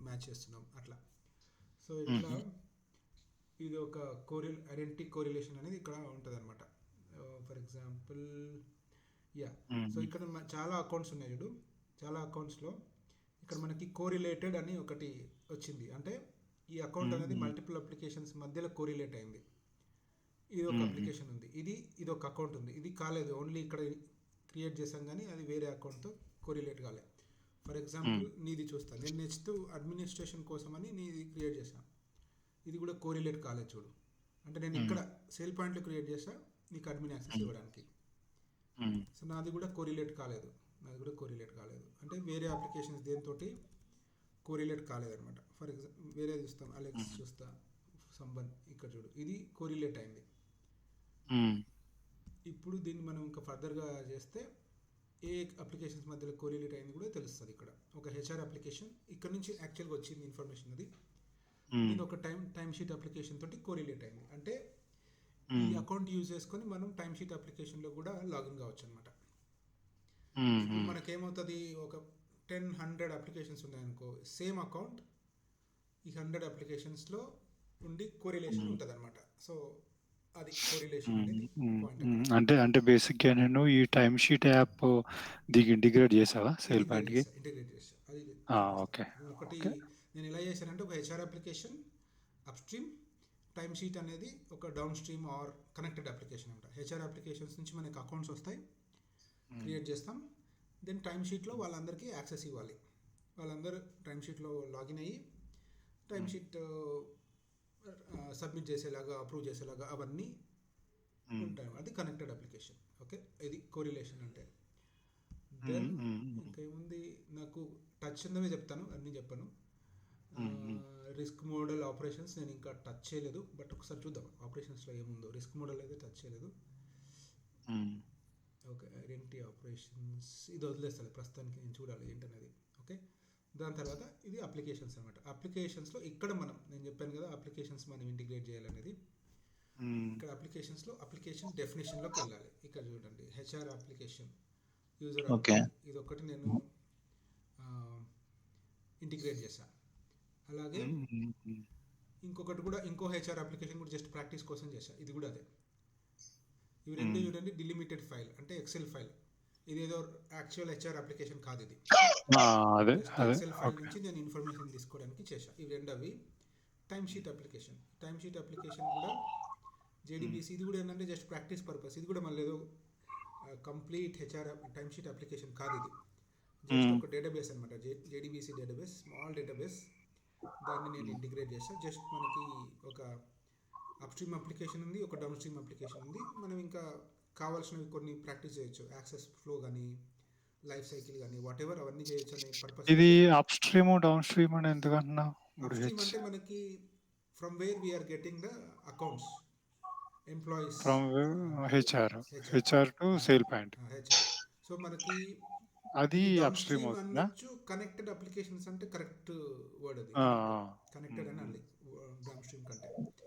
మ్యాచ్ చేస్తున్నాం అట్లా. సో ఇట్లా ఇది ఒక ఐడెంటిటీ కోరిలేషన్ అనేది ఇక్కడ ఉంటుంది అనమాట. ఫర్ ఎగ్జాంపుల్ సో ఇక్కడ చాలా అకౌంట్స్ ఉన్నాయి చూడు, చాలా అకౌంట్స్లో ఇక్కడ మనకి కోరిలేటెడ్ అని ఒకటి వచ్చింది. అంటే ఈ అకౌంట్ అనేది మల్టిపుల్ అప్లికేషన్స్ మధ్యలో కోరిలేట్ అయింది. ఇది ఒక అప్లికేషన్ ఉంది, ఇది ఒక అకౌంట్ ఉంది, ఇది కాలేదు, ఓన్లీ ఇక్కడ క్రియేట్ చేసాం కానీ అది వేరే అకౌంట్తో కోరిలేట్ కాలేదు. ఫర్ ఎగ్జాంపుల్ నీది చూస్తాను, నేను నెక్స్ట్ అడ్మినిస్ట్రేషన్ కోసమని నీది క్రియేట్ చేశాను, ఇది కూడా కోరిలేట్ కాలేదు చూడు. అంటే నేను ఇక్కడ సేల్ పాయింట్లో క్రియేట్ చేసా నీకు అడ్మిన్ యాక్సెస్ ఇవ్వడానికి. సో నాది కూడా కోరిలేట్ కాలేదు, అంటే వేరే అప్లికేషన్స్ దేంతో కోరిలేట్ కాలేదనమాట. ఫర్ ఎగ్జాంపుల్ వేరే చూస్తాం, అలెక్స్ చూస్తా, సంబన్, ఇక్కడ చూడు ఇది కోరిలేట్ అయింది. ఇప్పుడు దీన్ని మనం ఇంకా ఫర్దర్గా చేస్తే ఏ అప్లికేషన్స్ మధ్యలో కోరిలేట్ అయింది కూడా తెలుస్తుంది. ఇక్కడ ఒక హెచ్ఆర్ అప్లికేషన్ ఇక్కడ నుంచి యాక్చువల్గా వచ్చింది ఇన్ఫర్మేషన్, అది నేను ఒక టైం షీట్ అప్లికేషన్ తోటి కోరిలేట్ అయింది. అంటే ఈ అకౌంట్ యూజ్ చేసుకొని మనం టైం షీట్ అప్లికేషన్లో కూడా లాగిన్ కావచ్చు అనమాట. ఇప్పుడు మనకేమవుతుంది, ఒక 100 అప్లికేషన్స్ ఉన్నాయనుకో, సేమ్ అకౌంట్ ఈ 100 అప్లికేషన్స్లో ఉండి కోరిలేషన్ ఉంటుంది అనమాట. సో అది కోరిలేషన్ అనేది పాయింట్. అంటే బేసిక్గా నేను ఈ టైం షీట్ యాప్ దీనికి ఇంటిగ్రేట్ చేసావా సేల్ పాయింట్కి? ఇంటిగ్రేట్ చేసా. అది ఓకే. ఒకటి నేను ఎలా చేశానంటే, ఒక HR application up stream, time sheet అనేది ఒక down stream are connected application అనమాట. హెచ్ఆర్ అప్లికేషన్స్ నుంచి మనకి అకౌంట్స్ వస్తాయి, క్రియేట్ చేస్తాం, దెన్ టైం షీట్లో వాళ్ళందరికీ యాక్సెస్ ఇవ్వాలి. వాళ్ళందరూ టైం షీట్లో లాగిన్ అయ్యి టైం షీట్ సబ్మిట్ చేసేలాగా, అప్రూవ్ చేసేలాగా అవన్నీ ఉంటాయి. అది కనెక్టెడ్ అప్లికేషన్. ఓకే, ఇది కోరిలేషన్ అంటే. దెన్ ఇంకేముంది, నాకు టచ్ ఉన్నవే చెప్తాను, అన్నీ చెప్పను. రిస్క్ మోడల్ ఆపరేషన్స్ నేను ఇంకా టచ్ చేయలేదు, బట్ ఒకసారి చూద్దాం ఆపరేషన్స్లో ఏముందో. రిస్క్ మోడల్ అయితే టచ్ చేయలేదు. ఓకే, ఐడెంటిటీ ఆపరేషన్స్ ఇది వదిలేస్తాను ప్రస్తుతానికి, నేను చూడాలి ఏంటనేది. ఓకే, దాని తర్వాత ఇది అప్లికేషన్స్ అనమాట. అప్లికేషన్స్లో ఇక్కడ నేను చెప్పాను కదా అప్లికేషన్స్ మనం ఇంటిగ్రేట్ చేయాలనేది. ఇక్కడ అప్లికేషన్స్లో అప్లికేషన్ డెఫినేషన్లోకి వెళ్ళాలి. ఇక్కడ చూడండి, హెచ్ఆర్ అప్లికేషన్ యూజర్ ఇది ఒకటి నేను ఇంటిగ్రేట్ చేశాను. అలాగే ఇంకొకటి కూడా, ఇంకో హెచ్ఆర్ అప్లికేషన్ కూడా జస్ట్ ప్రాక్టీస్ కోసం చేశాను, ఇది కూడా అదే. ఇవి రెండు చూడండి, డిలిమిటెడ్ ఫైల్ అంటే ఎక్సెల్ ఫైల్, ఇదేదో యాక్చువల్ హెచ్ఆర్ అప్లికేషన్ కాదు, ఇది ఎక్సెల్ ఫైల్ నుంచి నేను ఇన్ఫర్మేషన్ తీసుకోవడానికి చేశాను. ఇవి రెండవి టైం షీట్ అప్లికేషన్. కూడా జేడీబీసీ, ఇది కూడా ఏంటంటే జస్ట్ ప్రాక్టీస్ పర్పస్. ఇది కూడా మళ్ళీ ఏదో complete HR time sheet application కాదు, ఇది జస్ట్ ఒక డేటాబేస్ అనమాట, జేడీబీసీ డేటాబేస్, స్మాల్ డేటాబేస్. దాన్ని నేను ఇంటిగ్రేట్ చేస్తాను. జస్ట్ మనకి ఒక అప్ స్ట్రీమ్ అప్లికేషన్ ఉంది, ఒక డౌన్ స్ట్రీమ్ అప్లికేషన్ ఉంది. మనం ఇంకా కావాల్సినవి కొన్ని ప్రాక్టీస్ చేయొచ్చు, యాక్సెస్ ఫ్లో కానీ లైఫ్ సైకిల్ కానీ వాట్ ఎవర్ అవన్నీ చేయొచ్చు అనే పర్పస్ ఇది తోటి. అప్ స్ట్రీమ్, డౌన్ స్ట్రీమ్ అని ఎందుకంటున్నావు? అప్ ఇప్పుడు స్ట్రీమ్ అంటే మనకి from where we're getting the accounts, employees, from HR HR, HR to sale point, HR. So మనకి అది ఈ డౌన్ అప్ స్ట్రీమ్ స్ట్రీమ్ అవుతుందా? అనొచ్చు, కనెక్టెడ్ అప్లికేషన్స్ అంటే కరెక్ట్ వర్డ్, అది ఆ, కరెక్ట్, ఆ. కనెక్టెడ్ అని అనాలి డౌన్ స్ట్రీమ్ కంటే. కనెక్ట్,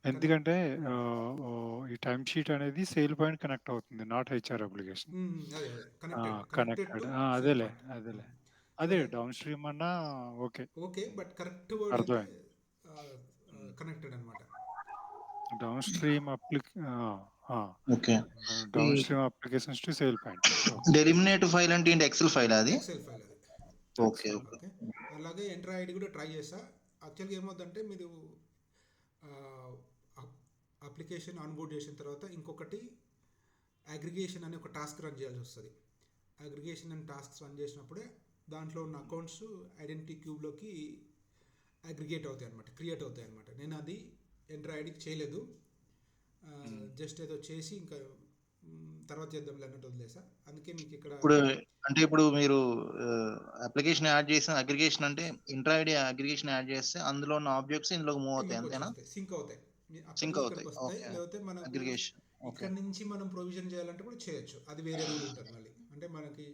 ఎందుకంటే ఆ, ఓ, ఈ టైం షీట్ అనేది సేల్ పాయింట్ కనెక్ట్ అవుతుంది, నాట్ హెచ్ఆర్ అప్లికేషన్. అదే అదే connected, connected to connected, sale అదేలే పాయింట్. అదేలే. అదే సరే, డౌన్ స్ట్రీమ్ అన్నా okay, okay, but correct word అయితే అర్థమైంది. కనెక్టెడ్ అనమాట. Downstream okay. ఈ downstream applications to sale point. Okay. Delimited file అంటే ఏంటి? ఎక్సెల్ ఫైల్ అది? ఎక్సెల్ ఫైల్ అది. Okay, okay. ఓకే, అలాగే ఎంటర్ ఐడి కూడా ట్రై చేసా. యాక్చువల్గా ఏమవుతుందంటే మీరు అప్లికేషన్ ఆన్బోర్డ్ చేసిన తర్వాత ఇంకొకటి అగ్రిగేషన్ అనే ఒక టాస్క్ రన్ చేయాల్సి వస్తుంది. అగ్రిగేషన్ అండ్ టాస్క్స్ రన్ చేసినప్పుడే దాంట్లో ఉన్న అకౌంట్స్ ఐడెంటిటీ క్యూబ్లోకి అగ్రిగేట్ అవుతాయి అనమాట, క్రియేట్ అవుతాయి అనమాట. నేను అది ఎంటర్ ఐడికి చేయలేదు, జస్ట్ ఏదో చేసి ఇంకా తర్వాత చేద్దాం అన్నట్టు వదిలేసా. అందుకే మీకు ఇక్కడ ఇప్పుడు అంటే ఇప్పుడు మీరు అప్లికేషన్ యాడ్ చేసిన అగ్రిగేషన్ అంటే ఇంట్రా ఐడి అగ్రిగేషన్ యాడ్ చేస్తే అందులో ఉన్న ఆబ్జెక్ట్స్ ఇందులోకి మూవ్ అవుతాయి, ఇందులోకి అంతేనా? వచ్చేస్తాయి, సింక్ అవుతాయి, అక్కడి సింక్ నుంచి అవుతాయి. ఇక్కడికి వస్తాయి. ఓకే. లేకపోతే మనకు అగ్రిగేషన్. ఓకే. ఇక్కడ నుంచి మనం ప్రొవిజన్ చేయాలంటే కూడా చేయొచ్చు, అది వేరే రూల్ ఉంటుంది మళ్ళీ. అంటే మనకి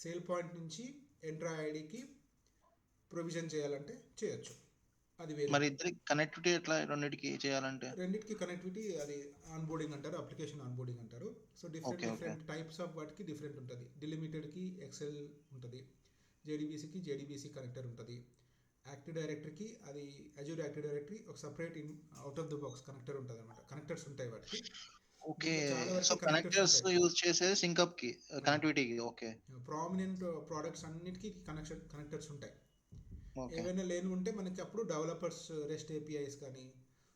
సేల్ పాయింట్ నుంచి ఎంట్రా ఐడికి ప్రొవిజన్ చేయాలంటే చేయొచ్చు, అది వేరే. మరి ఇద్దరికి కనెక్టివిటీ ఎట్లా రెండింటికి చేయాలంటే? రెండింటికి కనెక్టివిటీ అది ఆన్బోర్డింగ్ అంటారు, అప్లికేషన్ ఆన్బోర్డింగ్ అంటారు. So different okay, okay. Different types of వాటికి డిఫరెంట్ ఉంటుంది. డిలిమిటెడ్కి ఎక్సెల్ ఉంటుంది, జేడీబీసీకి జేడీబీసీ కనెక్టర్ ఉంటుంది, యాక్టివ్ డైరెక్టరీకి అది అజూర్ యాక్టివ్ డైరెక్టరీ ఒక separate out of the box connector ఉంటుంది అనమాట. కనెక్టర్స్ ఉంటాయి వాటికి, ఓకే. దీంట్లో చాలా సో వరకు కనెక్టర్స్ కనెక్టర్స్ ఉంటాయి. యూజ్ చేసేది సింకప్ కి, కనెక్టివిటీకి. ఓకే. ప్రామినెంట్ ప్రోడక్ట్స్ అన్నిటికీ కనెక్టర్స్ ఉంటాయి. ఓకే. ఏవైనా లేని ఉంటే మనకి అప్పుడు డెవలపర్స్ రెస్ట్ ఏపీఐస్ కానీ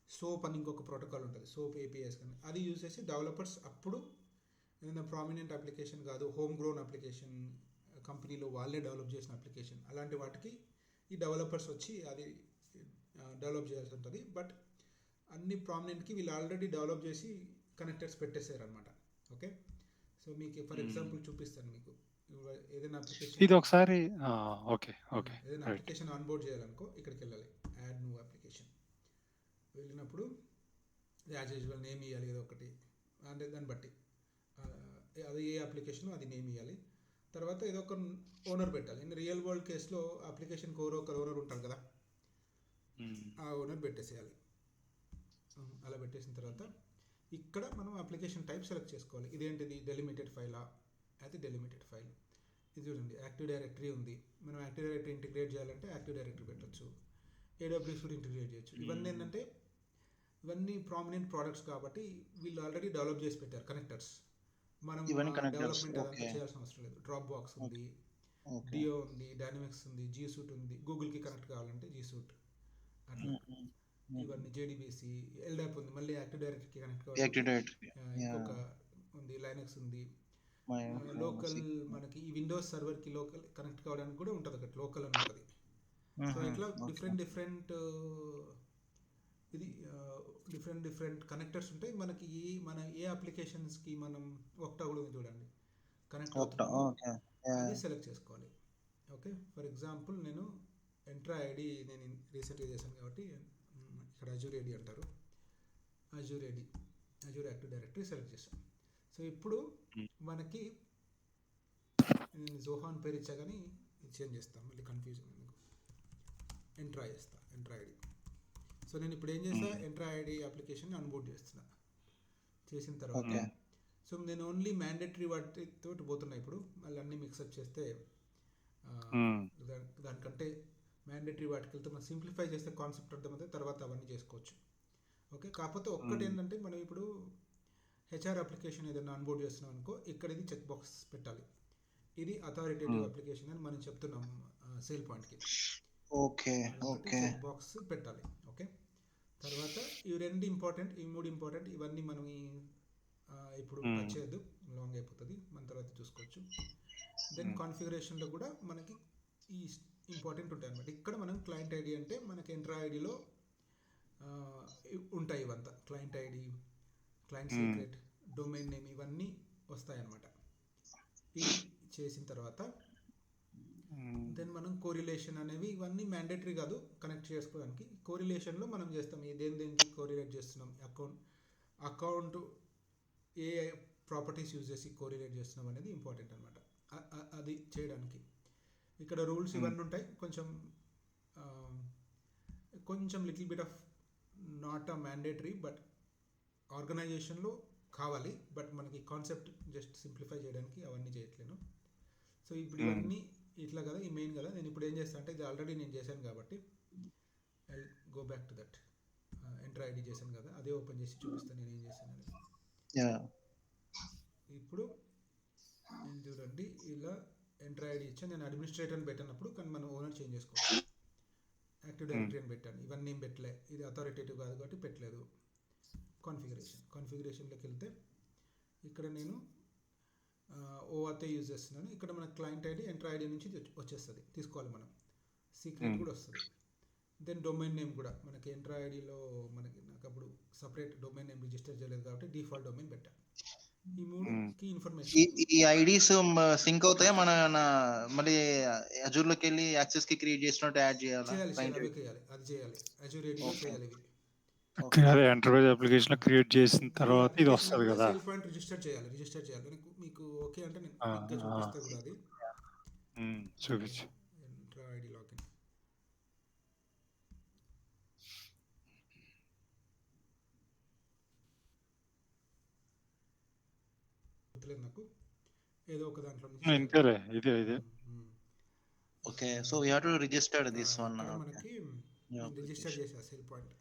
సోప్ అని ఇంకొక ప్రోటోకాల్ ఉంటుంది, సోప్ ఏపీఐస్ కానీ అది యూజ్ చేసి డెవలపర్స్ అప్పుడు ఏదైనా ప్రామినెంట్ అప్లికేషన్ కాదు, హోమ్ గ్రోన్ అప్లికేషన్, కంపెనీలో వాళ్ళే డెవలప్ చేసిన అప్లికేషన్, అలాంటి వాటికి ఈ డెవలపర్స్ వచ్చి అది డెవలప్ చేయాల్సి ఉంటుంది. బట్ అన్ని ప్రామినెంట్కి వీళ్ళు ఆల్రెడీ డెవలప్ చేసి కనెక్టర్స్ పెట్టేశారు అనమాట. ఓకే, సో మీకు ఫర్ ఎగ్జాంపుల్ చూపిస్తాను మీకు. ఏదైనా అప్లికేషన్, ఇది ఒకసారి ఓకే ఓకే ఏదైనా రైట్. అప్లికేషన్ ఆన్బోర్డ్ చేయాలనుకో ఇక్కడికి వెళ్ళాలి, యాడ్ న్యూ అప్లికేషన్ వెళ్ళినప్పుడు యాజ్ యూజువల్ నేమ్ ఇవ్వాలి ఏదో ఒకటి, అంటే దాన్ని బట్టి అది ఏ అప్లికేషన్ అది నేమ్ ఇవ్వాలి. తర్వాత ఏదో ఒక ఓనర్ పెట్టాలి. ఇన్ రియల్ వరల్డ్ కేసులో అప్లికేషన్కి ఒకరు ఓనర్ ఉంటారు కదా, ఆ ఓనర్ పెట్టేసేయాలి. అలా పెట్టేసిన తర్వాత ఇక్కడ మనం అప్లికేషన్ టైప్ సెలెక్ట్ చేసుకోవాలి. ఇదేంటిది, డెలిమిటెడ్ ఫైలా? అయితే డెలిమిటెడ్ ఫైల్. ఇది చూడండి, యాక్టివ్ డైరెక్టరీ ఉంది. మనం యాక్టివ్ డైరెక్టరీ ఇంటిగ్రేట్ చేయాలంటే యాక్టివ్ డైరెక్టరీ పెట్టచ్చు, ఏడబ్ల్యూఎస్ కూడా ఇంటిగ్రేట్ చేయొచ్చు. ఇవన్నీ ఏంటంటే ఇవన్నీ ప్రామినెంట్ ప్రోడక్ట్స్ కాబట్టి వీళ్ళు ఆల్రెడీ డెవలప్ చేసి పెట్టారు కనెక్టర్స్. మనం ఇవన్నీ కనెక్టర్స్. డెవలప్మెంట్ అదంతా ఓకే. చేయాల్సిన అవసరం లేదు. డ్రాప్ బాక్స్ ఉంది, ఓకే. డియో ఉంది, డైనమిక్స్ ఉంది, జీ సూట్ ఉంది, గూగుల్కి కనెక్ట్ కావాలంటే జీ సూట్ అట్లా. ఇవన్నీ జేడీబీసీ, ఎల్డాప్ ఉంది, మళ్ళీ యాక్టివ్ డైరెక్టరీకి కనెక్ట్ యాక్టివ్ కావాలంటే డైరెక్టరీ. ఇంకొక ఉంది, లైనక్స్ ఉంది, లోకల్ మనకి ఈ విండోస్ సర్వర్కి లోకల్ కనెక్ట్ కావడానికి కూడా ఉంటుంది, ఒకటి లోకల్ అని ఉంటుంది. సో ఇట్లా డిఫరెంట్ డిఫరెంట్ ఇది డిఫరెంట్ కనెక్టర్స్ ఉంటాయి మనకి. మన ఏ అప్లికేషన్స్కి మనం ఒకటా కూడా ఉంది చూడండి కనెక్ట్ అవుతున్నాము, ఓకే. అది సెలెక్ట్ చేసుకోవాలి. ఓకే, ఫర్ ఎగ్జాంపుల్ నేను ఎంట్రా ఐడి నేను రీసెంట్గా చేశాను కాబట్టి ఇక్కడ అజూర్ ఐడి అంటారు, Azure ID, Azure active directory select చేశాను. సో ఇప్పుడు మనకి నేను జోహాన్ పేరు ఇచ్చా కానీ ఇది చేంజ్ చేస్తాను, మళ్ళీ కన్ఫ్యూజన్ ఎందుకు. ఎంట్రా చేస్తా, ఎంట్రా ఐడి. సో నేను ఇప్పుడు ఏం చేస్తా, ఎంట్రా ఐడి అప్లికేషన్ అన్బోర్డ్ చేస్తున్నా. చేసిన తర్వాత సో నేను ఓన్లీ మ్యాండేటరీ వాటితో పోతున్నా. ఇప్పుడు మళ్ళీ అన్నీ మిక్సప్ చేస్తే దానికంటే మ్యాండేటరీ వాటికి వెళ్తే మనం సింప్లిఫై చేస్తే కాన్సెప్ట్ అర్థమైతే తర్వాత అవన్నీ చేసుకోవచ్చు. ఓకే, కాకపోతే ఒక్కటి ఏంటంటే మనం ఇప్పుడు హెచ్ఆర్ అప్లికేషన్ ఏదైనా అన్బోర్డ్ చేస్తున్నాం అనుకో, ఇక్కడ ఇది చెక్ బాక్స్ పెట్టాలి, ఇది అథారిటేటివ్ అప్లికేషన్ అని మనం చెప్తున్నాం సేల్ పాయింట్కి. ఓకే. ఓకే. చెక్ బాక్స్ పెట్టాలి. ఓకే, తర్వాత ఇవి రెండు ఇంపార్టెంట్, ఈ మూడు ఇంపార్టెంట్. ఇవన్నీ మనం ఇప్పుడు టచ్ చేయొద్దు, లాంగ్ అయిపోతుంది, మన తర్వాత చూసుకోవచ్చు. దెన్ కాన్ఫిగరేషన్లో కూడా మనకి ఈ ఇంపార్టెంట్ ఉంటాయి అనమాట. ఇక్కడ మనం క్లయింట్ ఐడి అంటే మనకి ఎంట్రా ఐడిలో ఉంటాయి ఇవంతా క్లయింట్ ఐడి, క్లయింట్ మ్మ్. సీక్రెట్, డొమైన్ నేమ్ ఇవన్నీ వస్తాయన్నమాట. ఇది చేసిన తర్వాత మ్మ్. దెన్ మనం కోరిలేషన్ అనేవి ఇవన్నీ మ్యాండేటరీ కాదు కనెక్ట్ చేసుకోవడానికి. కోరిలేషన్లో మనం చేస్తాం దేనికి కోరిలేట్ చేస్తున్నాం, అకౌంట్ ఏ ప్రాపర్టీస్ యూజ్ చేసి కోరిలేట్ చేస్తున్నాం అనేది ఇంపార్టెంట్ అనమాట. అది చేయడానికి ఇక్కడ రూల్స్ మ్మ్. ఇవన్నీ ఉంటాయి. కొంచెం little bit of not a mandatory but ఆర్గనైజేషన్లో కావాలి, బట్ మనకి కాన్సెప్ట్ జస్ట్ సింప్లిఫై చేయడానికి అవన్నీ చేయట్లేను. సో ఇప్పుడు మ్మ్. ఇవన్నీ ఇట్లా కదా, ఈ మెయిన్ కదా. నేను ఇప్పుడు ఏం చేస్తాను అంటే ఇది ఆల్రెడీ నేను చేశాను కాబట్టి I go back to that. Enter ID చేశాను కదా, అదే ఓపెన్ చేసి చూపిస్తాను నేను ఏం చేశాను అనేది. యా ఇప్పుడు నేను చూడండి ఇలా ఎంటర్ ఐడి ఇచ్చాను. నేను అడ్మినిస్ట్రేటర్ అని పెట్టినప్పుడు కానీ మనం ఓనర్ చేంజ్ చేసుకోవచ్చు. యాక్టివ్ మ్మ్. డైరెక్టరీ అని పెట్టాను, ఇవన్నీ ఏం పెట్టలే, ఇది అథారిటేటివ్ కాదు కాబట్టి పెట్టలేదు. కాన్ఫిగరేషన్లోకి వెళ్తే ఇక్కడ నేను ఓఆర్తే యూజ్ చేస్తున్నాను. ఇక్కడ మన క్లయింట్ ఐడి ఎంటర్ ఐడి నుంచి వచ్చేస్తుంది, తీసుకోవాలి మనం. సీక్రెట్ మ్మ్. కూడా వస్తుంది. దెన్ డొమైన్ నేమ్ కూడా మనకి ఎంటర్ ఐడిలో నాకు అప్పుడు సపరేట్ డొమైన్ నేమ్ రిజిస్టర్ చేయలేదు కాబట్టి డిఫాల్ట్ డొమైన్ పెట్టాను. ఈ మూడు మ్మ్. కీ ఈ ఇన్ఫర్మేషన్ ఈ ఐడీస్ సింక్ అవుతాయా మన మళ్ళీ అజూర్ లోకి వెళ్ళి యాక్సెస్ కి క్రియేట్ చేసినట్టు యాడ్ చేయాలా చేయాలి, క్లయింట్ అవే చేయాలి, అది చేయాలి. అజూర్ ఐడిలో ఓకే చేయాలి ఇవి. ఓకే అదే ఎంటర్ప్రైజ్ అప్లికేషన్ క్రియేట్ చేసిన ఈ తర్వాత ఇది అప్లికేషన్లో వస్తుంది కూడా కదా. సేల్ పాయింట్ రిజిస్టర్ చేయాలి. మీకు ఓకే అంటే నేను ఆ, క్విక్గా ఆ. చూపిస్తే కూడా అది. చూపించు. ఎంటర్ ఐడి లాగిన్ గుర్తులేదు నాకు, ఏదో ఒక దాంట్లో నుంచి చేయాలి. ఇంతేలే, ఇదే. Okay so we have to register this one. ఇక్కడ ఓకే మనకి నేను రిజిస్టర్ చేసా సేల్ పాయింట్.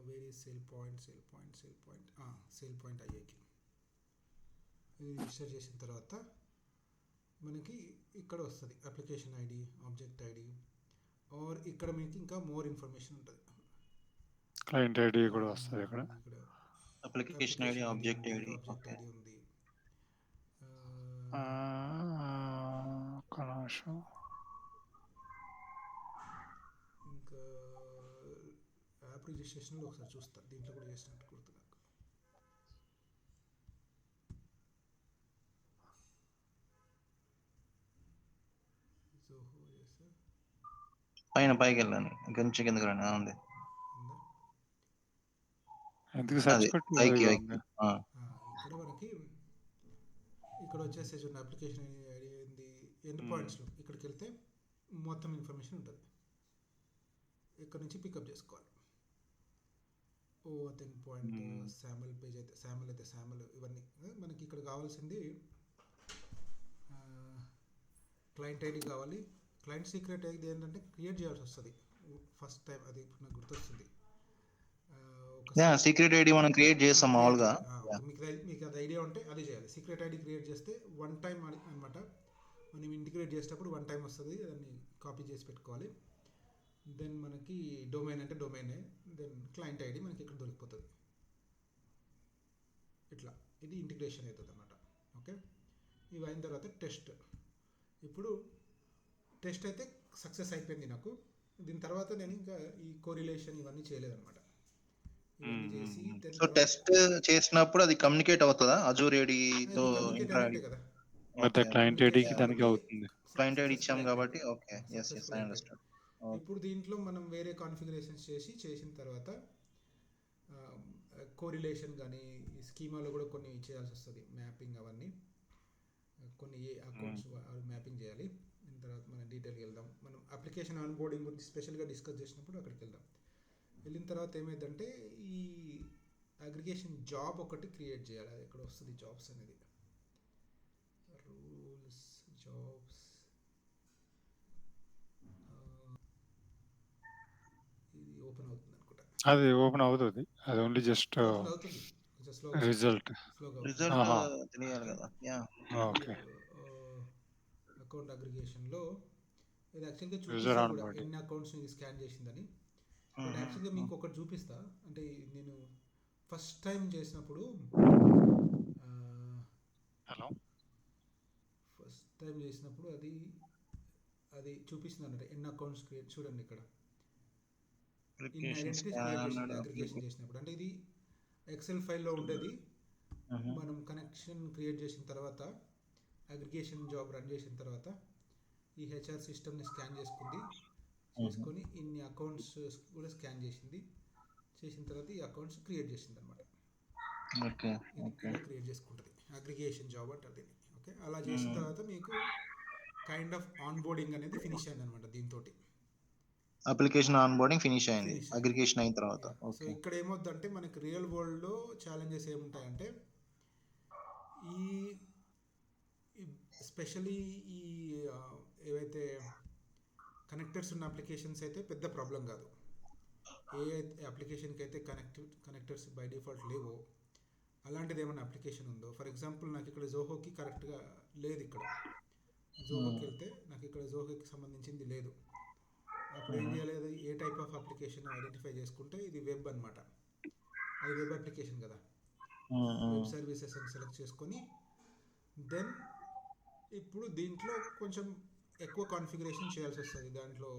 వేరీ సేల్ పాయింట్ అయ్యేకి ఇది రిజిస్టర్ చేసిన తర్వాత మనకి ఇక్కడ వస్తుంది application ID, object ID, or ఇక్కడ మీకు ఇంకా మోర్ ఇన్ఫర్మేషన్ ఉంటుంది. క్లయింట్ ఐడి కూడా వస్తుంది ఇక్కడ. ఇక్కడ application ID, object ID. Object okay ID ఉంది. ఆ, ఒక్క నిమిషం. ఇంకా యాప్ రిజిస్ట్రేషన్లో ఒకసారి చూస్తా, దీంట్లో కూడా చేసినట్టు గుర్తు నాకు. జోహో చేసా పైకి వెళ్ళండి, కొంచెం కిందకి రండి. ఉంది ఉందా? ఎందుకు సెర్చ్ అది కొట్టి పైకి ఇదిగో పైకి. ఉంది. ఇక్కడ మనకి ఇక్కడ వచ్చేసి చూడండి అప్లికేషన్ ఐడి ఏంది, ఎండ్ మ్మ్. పాయింట్స్లో ఇక్కడికి వెళ్తే మొత్తం ఇన్ఫర్మేషన్ ఉంటుంది. ఇక్కడ నుంచి పికప్ చేసుకోవాలి. ఓ అతని పాయింట్ మ్మ్. శాంపుల్ పేజ్ అయితే శాంపుల్ ఇవన్నీ మనకి ఇక్కడ కావాల్సింది. క్లయింట్ ఐడి కావాలి. క్లయింట్ సీక్రెట్ ఐడి ఏంటంటే క్రియేట్ చేయాల్సి వస్తుంది ఫస్ట్ టైం, అది ఇప్పుడు నాకు గుర్తొస్తుంది. సీక్రెట్ ఐడి మనం క్రియేట్ చేస్తాం మామూలుగా. మీకు అది ఐడియా ఉంటే అది చేయాలి. సీక్రెట్ ఐడి క్రియేట్ చేస్తే వన్ టైం అనమాట. మనం ఇంటిగ్రేట్ చేసేటప్పుడు వన్ టైం వస్తుంది, దాన్ని కాపీ చేసి పెట్టుకోవాలి. దెన్ మనకి డొమైన్ అంటే డొమైనే, దెన్ క్లయింట్ ఐడి మనకి ఇక్కడ దొరికిపోతుంది. ఇట్లా ఇది ఇంటిగ్రేషన్ అవుతుంది అన్నమాట. ఓకే, ఇవి అయిన తర్వాత టెస్ట్. ఇప్పుడు టెస్ట్ అయితే సక్సెస్ అయిపోయింది నాకు. దీని తర్వాత నేను ఇంకా ఈ కోరిలేషన్ ఇవన్నీ చేయలేదన్నమాట. ఇవన్నీ చేసి సో టెస్ట్ చేసినప్పుడు అది కమ్యూనికేట్ అవుతుందా అజూర్ ఐడితో? కమ్యూనికేట్ అయినట్టే కదా. ಮತ್ತೆ క్లయింట్ ఐడికి దానికి అవుతుంది. క్లయింట్ ఐడి ఇచ్చాం కాబట్టి okay. Yes yes I understand. ఇప్పుడు దీంట్లో మనం వేరే కాన్ఫిగరేషన్స్ చేసిన తర్వాత కోరిలేషన్ కానీ ఈ స్కీమాలో కూడా కొన్ని చేయాల్సి వస్తుంది, మ్యాపింగ్ అవన్నీ. కొన్ని ఏ అకౌంట్స్ మ్యాపింగ్ చేయాలి. దీని తర్వాత మనం డీటెయిల్కి వెళ్దాం. మనం అప్లికేషన్ ఆన్బోర్డింగ్ గురించి స్పెషల్గా డిస్కస్ చేసినప్పుడు అక్కడికి వెళ్దాం. వెళ్ళిన తర్వాత ఏమైందంటే ఈ అగ్రిగేషన్ జాబ్ ఒకటి క్రియేట్ చేయాలి. అది ఎక్కడ వస్తుంది జాబ్స్ అనేది, రూల్స్ జాబ్స్. ఇది ఓపెన్ అవుతుంది అనుకుంటా. అది ఓపెన్ అవుతుంది, అది ఓన్లీ జస్ట్ అవుతుంది, కొంచెం రిజల్ట్. రిజల్ట్ తెలియాలి కదా. Yeah okay. అకౌంట్ అగ్రిగేషన్లో ఇది యాక్చువల్గా User చూపిస్తాను కూడా onboarding. ఎన్ని అకౌంట్స్ ఇది స్కాన్ చేసిందని. బట్ యాక్చువల్గా మీకు ఒకటి చూపిస్తా. అంటే నేను ఫస్ట్ టైం చేసినప్పుడు హలో, అది చూపిస్తుంది అన్నట్టు ఎన్ని అకౌంట్స్ క్రియేట్. చూడండి ఇక్కడ ఇన్ని అప్లికేషన్ ఐడెంటిటీస్ క్రియేట్ చేసింది స్కానర్ అగ్రిగేషన్ చేసినప్పుడు. అంటే ఇది ఎక్సెల్ ఫైల్లో ఉండేది. మనం కనెక్షన్ క్రియేట్ చేసిన తర్వాత అగ్రిగేషన్ జాబ్ రన్ చేసిన తర్వాత ఈ హెచ్ఆర్ సిస్టమ్ని స్కాన్ చేసుకొని ఇన్ని అకౌంట్స్ కూడా స్కాన్ చేసిన తర్వాత ఈ అకౌంట్స్ క్రియేట్ చేసింది అనమాట. ఓకే ఇది ఓకే ఇలా క్రియేట్ చేసుకుంటుంది అగ్రిగేషన్ జాబ్ అంటారు దీన్ని. ఓకే, అలా చేసిన తర్వాత మీకు కైండ్ ఆఫ్ ఆన్ బోర్డింగ్ అనేది ఫినిష్ అయింది అనమాట. దీంతో అప్లికేషన్ ఆన్ బోర్డింగ్ ఫినిష్ అయింది ఫినిష్ అయింది. అగ్రిగేషన్ అయిన తర్వాత. సో ఓకే ఇక్కడ ఏమవుతుందంటే మనకి రియల్ వరల్డ్లో ఛాలెంజెస్ ఏముంటాయంటే ఈ ఎస్పెషలీ ఈ ఏవైతే కనెక్టర్స్ ఉన్న అప్లికేషన్స్ అయితే పెద్ద ప్రాబ్లం కాదు. ఏ అప్లికేషన్కి అయితే కనెక్టర్స్ బై డిఫాల్ట్ లేవో అలాంటిది ఏమైనా అప్లికేషన్ ఉందో, ఫర్ ఎగ్జాంపుల్ నాకు ఇక్కడ జోహోకి కరెక్ట్గా లేదు, ఇక్కడ జోహోకి వెళ్తే నాకు ఇక్కడ జోహోకి సంబంధించింది లేదు. అప్పుడు ఏం చేయాలి, ఏ టైప్ ఆఫ్ అప్లికేషన్ ఐడెంటిఫై చేసుకుంటే ఇది వెబ్ అనమాట, అది వెబ్ అప్లికేషన్ కదా, వెబ్ సర్వీసెస్ అని సెలెక్ట్ చేసుకొని దెన్ ఇప్పుడు దీంట్లో కొంచెం ఎక్కువ కాన్ఫిగరేషన్ చేయాల్సి వస్తుంది. దాంట్లో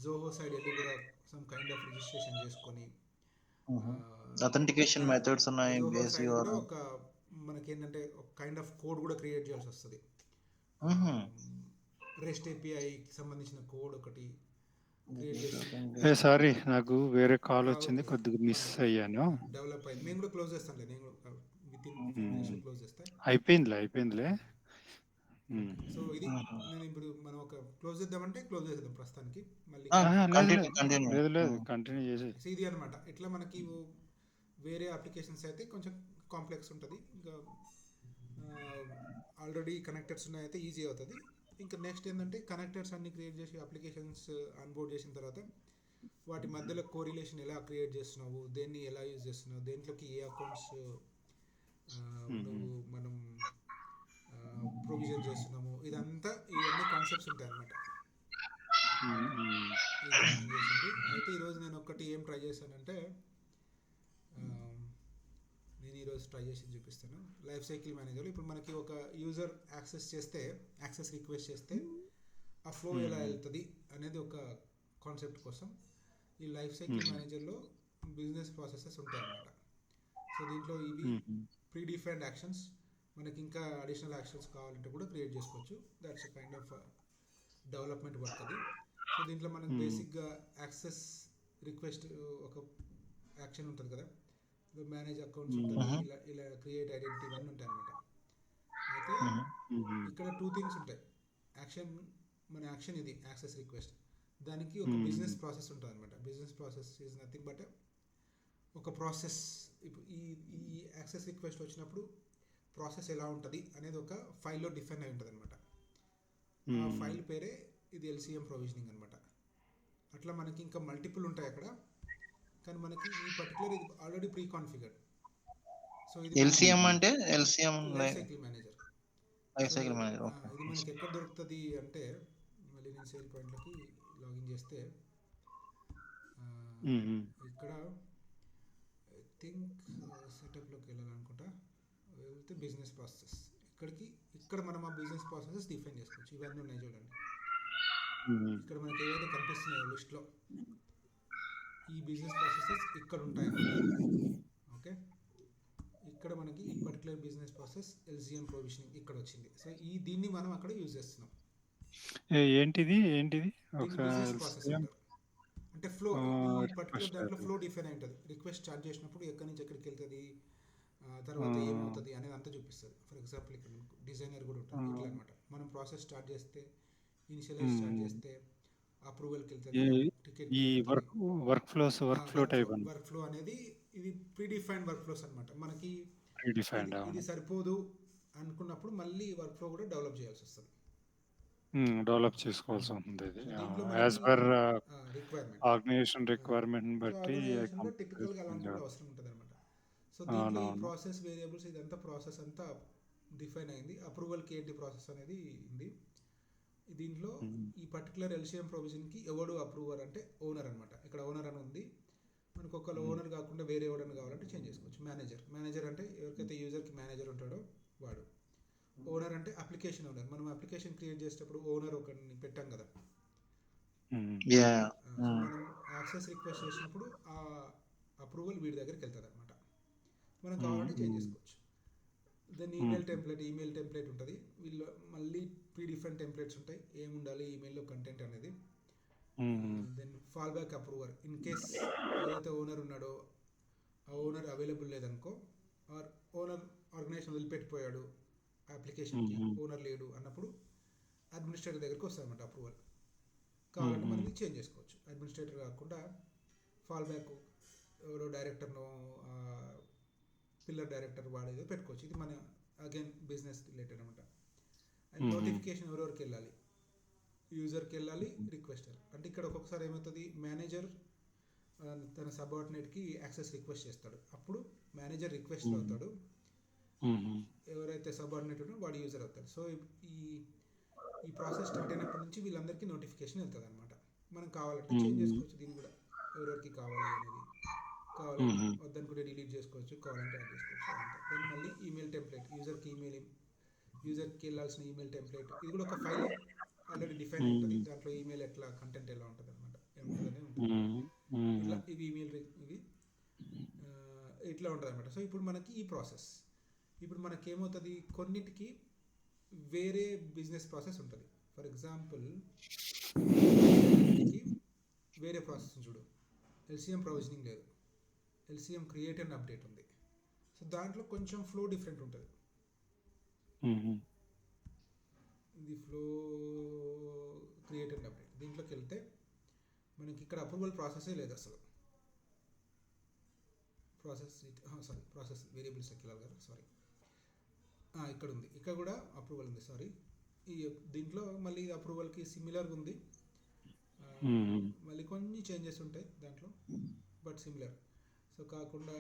జోహో సైడ్ వెళ్ళి కూడా సమ్ కైండ్ ఆఫ్ రిజిస్ట్రేషన్ చేసుకొని అథెంటికేషన్ మెథడ్స్ ఉన్నాయి జోహో బేస్ సైడ్ యువర్. కూడా ఒక మనకేంటంటే ఒక కైండ్ ఆఫ్ కోడ్ కూడా క్రియేట్ చేయాల్సి వస్తుంది. రెస్ట్ ఏపీఐకి సంబంధించిన కోడ్ ఒకటి క్రియేట్ చేసి సారీ, నాకు వేరే కాల్ వచ్చింది, కొద్దిగా మిస్ అయ్యాను. డెవలప్ అయింది. నేను కూడా క్లోజ్ చేస్తానులే, నేను కూడా విత్ ఇన్ క్లోజ్ చేస్తాను. అయిపోయిందిలే. సో ఇది నేను ఇప్పుడు మనం ఒక క్లోజ్ చేద్దామంటే క్లోజ్ చేద్దాం ప్రస్తుతానికి. మళ్ళీ లేదు కంటిన్యూ చేసి. సో ఇది అనమాట. ఇట్లా మనకి వేరే అప్లికేషన్స్ అయితే కొంచెం కాంప్లెక్స్ ఉంటుంది. ఇంకా ఆల్రెడీ కనెక్టర్స్ ఉన్నాయైతే ఈజీ అవుతుంది. ఇంకా నెక్స్ట్ ఏంటంటే కనెక్టర్స్ అన్ని క్రియేట్ చేసి అప్లికేషన్స్ ఆన్బోర్డ్ చేసిన తర్వాత వాటి మధ్యలో కోరిలేషన్ ఎలా క్రియేట్ చేస్తున్నావు, దేన్ని ఎలా యూజ్ చేస్తున్నావు, దేంట్లోకి ఏ అకౌంట్స్ మనం ప్రొవిజన్ చేస్తున్నాము, ఇవన్నీ కాన్సెప్ట్స్ ఉంటాయి అన్నమాట. అయితే ఈరోజు నేను ఒకటి ఏం ట్రై చేశానంటే, నేను ఈరోజు ట్రై చేసి చూపిస్తాను. Life cycle manager. ఇప్పుడు మనకి ఒక యూజర్ యాక్సెస్ రిక్వెస్ట్ చేస్తే ఆ ఫ్లో ఎలా వెళ్తుంది అనేది ఒక కాన్సెప్ట్ కోసం ఈ లైఫ్ సైకిల్ మేనేజర్లో బిజినెస్ ప్రాసెసెస్ ఉంటాయి అన్నమాట. సో దీంట్లో ఇవి ప్రీ డిఫైన్డ్ యాక్షన్స్, మనకి ఇంకా అడిషనల్ యాక్షన్స్ కావాలంటే కూడా క్రియేట్ చేసుకోవచ్చు. That's a kind of development work అది. సో దీంట్లో మనకు బేసిక్గా యాక్సెస్ రిక్వెస్ట్ ఒక యాక్షన్ ఉంటుంది కదా, మేనేజ్ అకౌంట్స్ ఉంటుంది, ఇలా క్రియేట్ ఐడెంటిటీ ఇవన్నీ ఉంటాయి అన్నమాట. అయితే ఇక్కడ 2 థింగ్స్ ఉంటాయి. మన యాక్షన్ ఇది యాక్సెస్ రిక్వెస్ట్, దానికి ఒక బిజినెస్ ప్రాసెస్ ఉంటుంది అనమాట. Business process is nothing but ఒక ప్రాసెస్. ఇప్పుడు ఈ యాక్సెస్ రిక్వెస్ట్ వచ్చినప్పుడు ప్రాసెస్ ఎలా ఉంటుంది అనేది ఒక ఫైల్లో డిఫైన్ అయి ఉంటుంది అనమాట. ఆ ఫైల్ పేరే ఇది ఎల్సిఎం ప్రొవిజనింగ్ అనమాట. అట్లా మనకి ఇంకా మల్టిపుల్ ఉంటాయి అక్కడ, కానీ మనకి ఈ పర్టికులర్ ఇది ఆల్రెడీ ప్రీ కాన్ఫిగర్డ్. సో ఇది ఎల్సిఎం అంటే ఎల్సిఎం లైఫ్ సైకిల్ మేనేజర్. ఇది మనకి ఎక్కడ దొరుకుతుంది అంటే, మళ్ళీ నేను సేల్ పాయింట్లోకి లాగిన్ చేస్తే ఇక్కడ ఐ థింక్ సెటప్లోకి వెళ్ళాలనుకుంటా, వెళ్తే బిజినెస్ ప్రాసెస్ ఇక్కడ మనం ఆ బిజినెస్ ప్రాసెసెస్ డిఫైన్ చేసుకోవచ్చు. ఇవన్నీ ఉన్నాయి చూడండి, ఇక్కడ మనకి ఏవైతే కనిపిస్తున్నాయో లిస్ట్లో ఈ బిజినెస్ ప్రాసెసెస్ ఇక్కడ ఉంటాయి. ఓకే, ఇక్కడ మనకి ఈ particular business process LCM provisioning ఇక్కడ వచ్చింది. సో దీన్ని మనం అక్కడ యూజ్ చేస్తున్నాం. ఏంటిది ఒక బిజినెస్ ప్రాసెస్ అంటారు. అంటే ఫ్లో, ఈ పర్టికులర్ దాంట్లో ఫ్లో డిఫైన్ అయి ఉంటుంది. రిక్వెస్ట్ స్టార్ట్ చేసినప్పుడు ఎక్కడి నుంచి ఎక్కడికి వెళ్తుంది, తర్వాత ఏమవుతుంది అనేది అంతా చూపిస్తుంది. ఫర్ ఎగ్జాంపుల్ ఇక్కడ డిజైనర్ కూడా ఉంటుంది. ఇట్లా అనమాట. మనం ప్రాసెస్ స్టార్ట్ చేస్తే, ఇనిషియలైజ్ స్టార్ట్ చేస్తే అప్రూవల్కి వెళ్తుంది, ticket work flow type work flow అనేది ఇది ప్రీ డిఫైన్డ్ వర్క్ ఫ్లోస్ అనమాట. మనకి ప్రీడిఫైన్డ్ ఇది సరిపోదు అనుకున్నప్పుడు మళ్ళీ వర్క్ ఫ్లో కూడా డెవలప్ చేయాల్సి వస్తుంది, డెవలప్ చేసుకోవాల్సి ఉంటుంది. ఇది దీంట్లో as per requirement, organization requirement బట్టి ఆర్గనైజేషన్లో టిపికల్గా అలాంటి కూడా అవసరం ఉంటుంది అనమాట. సో దీంట్లో ఈ ప్రాసెస్ వేరియబుల్స్ ఇదంతా ప్రాసెస్ అంతా డిఫైన్ అయింది. అప్రూవల్కి ఏంటి ప్రాసెస్ అనేది ఉంది. దీంట్లో ఈ పర్టికులర్ ఎల్సిఎం ప్రొవిజన్కి ఎవడు అప్రూవర్ అంటే ఓనర్ అనమాట. ఇక్కడ ఓనర్ అని ఉంది. మనకు ఒకవేళ ఓనర్ కాకుండా వేరే ఎవడని కావాలంటే చేంజ్ చేసుకోవచ్చు. మేనేజర్ అంటే ఎవరికైతే యూజర్కి మేనేజర్ ఉంటాడో వాడు. ఓనర్ అంటే అప్లికేషన్ ఓనర్. మనం అప్లికేషన్ క్రియేట్ చేసేటప్పుడు ఓనర్ ఒకరిని పెట్టాం కదా, మనం ఆ యాక్సెస్ రిక్వెస్ట్ చేసినప్పుడు ఆ అప్రూవల్ వీడి దగ్గరికి వెళ్తుంది అనమాట. మనం హ్మ్. కావాలంటే చేంజ్ హ్మ్. చేసుకోవచ్చు. దెన్ హ్మ్. ఈమెయిల్ టెంప్లెట్ ఉంటుంది. వీళ్ళు మళ్ళీ డిఫరెంట్ టెంప్లెట్స్ ఉంటాయి, ఏముండాలి ఈమెయిల్లో కంటెంట్ అనేది. Hmm. Then fall back approver in case ఏదైతే ఓనర్ ఉన్నాడో ఆ ఓనర్ అవైలబుల్ లేదనుకో, ఆర్ ఓనర్ ఆర్గనైజేషన్ వదిలిపెట్టిపోయాడు, అప్లికేషన్కి హ్మ్. ఓనర్ లేడు అన్నప్పుడు అడ్మినిస్ట్రేటర్ దగ్గరికి వస్తుందన్నమాట అప్రూవల్. హ్మ్. కావాలంటే మనం ఇది చేంజ్ చేసుకోవచ్చు. అడ్మినిస్ట్రేటర్ కాకుండా ఫాల్ బ్యాక్ ఎవరో డైరెక్టర్నో పిల్లర్ డైరెక్టర్ వాడేదో పెట్టుకోవచ్చు. ఇది మన అగైన్ బిజినెస్ రిలేటెడ్ అనమాట. అండ్ హ్మ్. నోటిఫికేషన్ ఎవరెవరికి వెళ్ళాలి, యూజర్కి వెళ్ళాలి, రిక్వెస్టర్. అంటే ఇక్కడ ఒక్కొక్కసారి ఏమవుతుంది, మేనేజర్ తన సబార్డినేట్కి యాక్సెస్ రిక్వెస్ట్ చేస్తాడు, అప్పుడు మేనేజర్ రిక్వెస్ట్ హ్మ్. అవుతాడు, హ్మ్. ఎవరైతే సబార్డినేట్ ఉన్నాడో వాడు యూజర్ అవుతాడు. సో ఈ ఈ ప్రాసెస్ స్టార్ట్ అయినప్పటి నుంచి వీళ్ళందరికీ నోటిఫికేషన్ వెళ్తుంది అనమాట. మనం కావాలంటే చేంజ్ హ్మ్. చేసుకోవచ్చు దీన్ని కూడా, ఎవరెవరికి కావాలి అనేది. కావాలని హ్మ్. వద్దనుకుంటే డిలీట్ చేసుకోవచ్చు, కావాలంటే యాడ్ చేసుకోవచ్చు, అదంతా. దెన్ మళ్ళీ ఈమెయిల్ టెంప్లెట్, యూజర్కి వెళ్ళాల్సిన ఈమెయిల్ టెంప్లెట్, ఇది కూడా ఒక ఫైల్ ఆల్రెడీ డిఫైన్ అయి ఉంటుంది. హ్మ్. దాంట్లో ఈమెయిల్ ఎట్లా కంటెంట్ ఎలా ఉంటుంది అనమాట, ఉంటుందనే ఉంటుంది. హ్మ్. ఇట్లా హ్మ్. ఇది ఈమెయిల్ ఇది ఆ, ఇట్లా ఉంటుంది అనమాట. సో ఇప్పుడు మనకి ఈ ప్రాసెస్, ఇప్పుడు మనకేమవుతుంది, కొన్నిటికి వేరే బిజినెస్ ప్రాసెస్ ఉంటుంది. ఫర్ ఎగ్జాంపుల్ ఎల్సిఎంకి వేరే ప్రాసెస్ చూడు, ఎల్సిఎం ప్రొవిజనింగ్ లేదు, ఎల్సిఎం క్రియేట్ అండ్ అప్డేట్ ఉంది. సో దాంట్లో కొంచెం ఫ్లో డిఫరెంట్ ఉంటుంది. హ్మ్. ఇది ఫ్లో క్రియేట్ అండ్ అప్డేట్, దీంట్లోకి వెళ్తే మనకి ఇక్కడ అప్రూవల్ ప్రాసెసే లేదు అసలు. ప్రాసెస్ వేరియబుల్స్ ఎక్కిలాలి కదా, సారీ, ఇక్కడ ఉంది, ఇక్కడ కూడా అప్రూవల్ ఉంది, సారీ. ఈ దీంట్లో మళ్ళీ అప్రూవల్కి సిమిలర్గా ఉంది. ఆ, హ్మ్. మళ్ళీ కొన్ని చేంజెస్ ఉంటాయి దాంట్లో, బట్ సిమిలర్. సో కాకుండా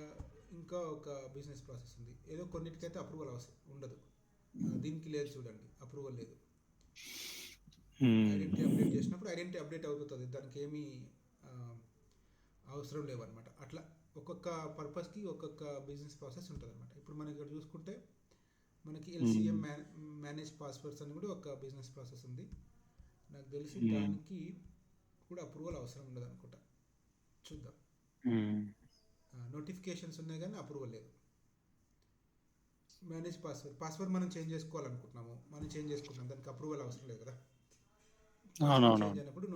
ఇంకా ఒక బిజినెస్ ప్రాసెస్ ఉంది, ఏదో కొన్నిటికైతే అప్రూవల్ అవసరం ఉండదు. దీనికి లేదు చూడండి, అప్రూవల్ లేదు. ఐడెంటిటీ అప్డేట్ చేసినప్పుడు ఐడెంటిటీ అప్డేట్ అవుతుంది, దానికి ఏమీ ఆ, అవసరం లేవన్నమాట. అట్లా ఒక్కొక్క పర్పస్కి ఒక్కొక్క బిజినెస్ ప్రాసెస్ ఉంటుంది అనమాట. ఇప్పుడు మనం ఇక్కడ చూసుకుంటే మనకి ఎల్సిఎం మేనేజ్ పాస్వర్డ్స్ అని కూడా ఒక బిజినెస్ ప్రాసెస్ ఉంది. నాకు తెలిసి దానికి కూడా అప్రూవల్ అవసరం ఉండదు అనుకుంటా, చూద్దాం. నోటిఫికేషన్స్ ఉన్నాయి కానీ అప్రూవల్ లేదు. మేనేజ్ పాస్వర్డ్ మనం చేంజ్ చేసుకోవాలనుకుంటున్నాము, మనం చేంజ్ చేసుకుంటున్నాం, దానికి అప్రూవల్ అవసరం లేదు కదా. పాస్వర్డ్ చేంజ్ అవునవునవును. అయినప్పుడు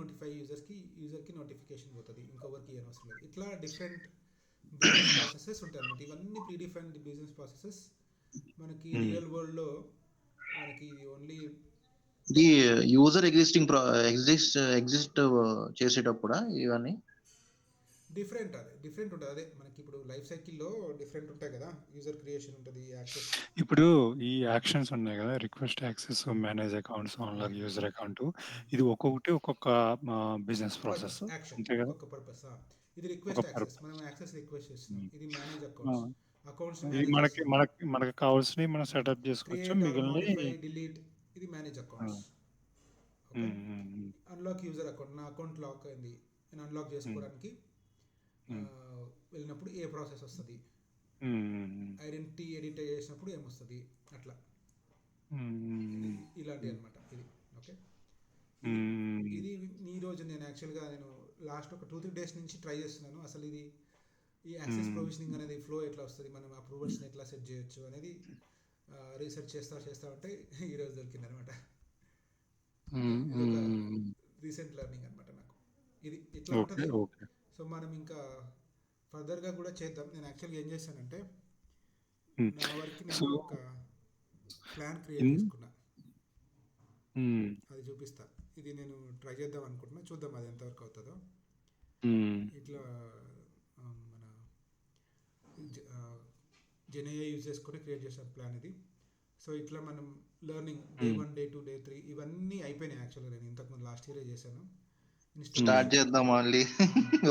యూజర్కి నోటిఫికేషన్ పోతుంది, ఇంకొకరికి ఏం అవసరం లేదు. ఇట్లా డిఫరెంట్ బిజినెస్ ప్రాసెసెస్ ఉంటాయి అనమాట. ఇవన్నీ ప్రీ డిఫైన్డ్ బిజినెస్ ప్రాసెసెస్. మనకి రియల్ వరల్డ్లో మనకి ఓన్లీ ఇది యూజర్ ఎగ్జిస్ట్ చేసేటప్పుడా ఇవన్నీ? డిఫరెంట్ ఉంటుంది. అదే మనకి ఇప్పుడు లైఫ్ సైకిల్లో డిఫరెంట్ ఉంటాయి కదా, యూజర్ క్రియేషన్ ఉంటుంది, యాక్సెస్. ఇప్పుడు ఈ యాక్షన్స్ ఉన్నాయి కదా, request, access, manage accounts, unlock user account, ఇది ఒక్కొక్కటి ఒక్కొక్క బిజినెస్ పర్పస్, ప్రాసెస్ యాక్షన్, అంతే కదా. ఒక్కొక్క పర్పస్. ఇది ఒక రిక్వెస్ట్ యాక్సెస్, పర్పస్. మనం యాక్సెస్ రిక్వెస్ట్ చేస్తున్నాం. ఇది మేనేజ్ అకౌంట్స్, ఆ, అకౌంట్స్ ఇది మేనేజ్ మనకి చేస్తున్నాం. మనకి మనకి కావాల్సినవి మనం సెటప్ చేసుకోవచ్చు, క్రియేట్ ఆర్ మిగిలినవి మోడిఫై డిలీట్, ఇది మేనేజ్ అకౌంట్స్. ఓకే. ఉమ్, ఉమ్, అన్లాక్ యూజర్ అకౌంట్, నా అకౌంట్ లాక్ అయింది, నేను అన్లాక్ ఉమ్, చేసుకోవడానికి ఉమ్, వెళ్ళినప్పుడు ఏ ప్రాసెస్ వస్తుంది, ఉమ్, ఐడెంటిటీ ఎడిట్ చేసినప్పుడు ఏమొస్తుంది, అట్లా ఉమ్, ఇలాంటివి అనమాట ఇది. ఓకే. ఇది ఉమ్, ఇది ఈ రోజు నేను యాక్చువల్గా లాస్ట్ ఒక 2-3 డేస్ నుంచి ట్రై చేస్తున్నాను. అసలు ఇది ఈ యాక్సెస్ ఉమ్, ప్రొవిజనింగ్ అనేది ఫ్లో ఎట్లా వస్తుంది, మనం అప్రూవల్స్ని ఎట్లా సెట్ చేయొచ్చు అనేది రీసెర్చ్ చేస్తా ఉంటే ఈరోజు దొరికింది అనమాట. ఉమ్, ఇది ఒక ఉమ్. రీసెంట్ లెర్నింగ్ అనమాట నాకు. ఇది ఇట్లా ఓకే, ఉంటుంది. ఓకే. సో మనం ఇంకా ఫర్దర్గా కూడా చేద్దాం. నేను యాక్చువల్గా ఏం చేశానంటే ఉమ్. నా వరకు సో నేను ఒక ప్లాన్ క్రియేట్ చేసుకున్నా, ఉమ్, అది చూపిస్తా. ఇది నేను ట్రై చేద్దాం అనుకుంటున్నా, చూద్దాం అది ఎంతవరకు అవుతుందో. ఉమ్, ఇట్లా మన జెన్ఏఐ యూజ్ చేసుకొని క్రియేట్ చేసిన ప్లాన్ ఇది. సో ఇట్లా మనం లెర్నింగ్ డే ఉమ్, 1, డే 2, డే 3 ఇవన్నీ అయిపోయినాయి. యాక్చువల్గా నేను ఇంతకుముందు లాస్ట్ ఇయరే చేశాను. స్టార్ట్ ఇన్స్టాలేషన్, చేద్దాం మళ్ళీ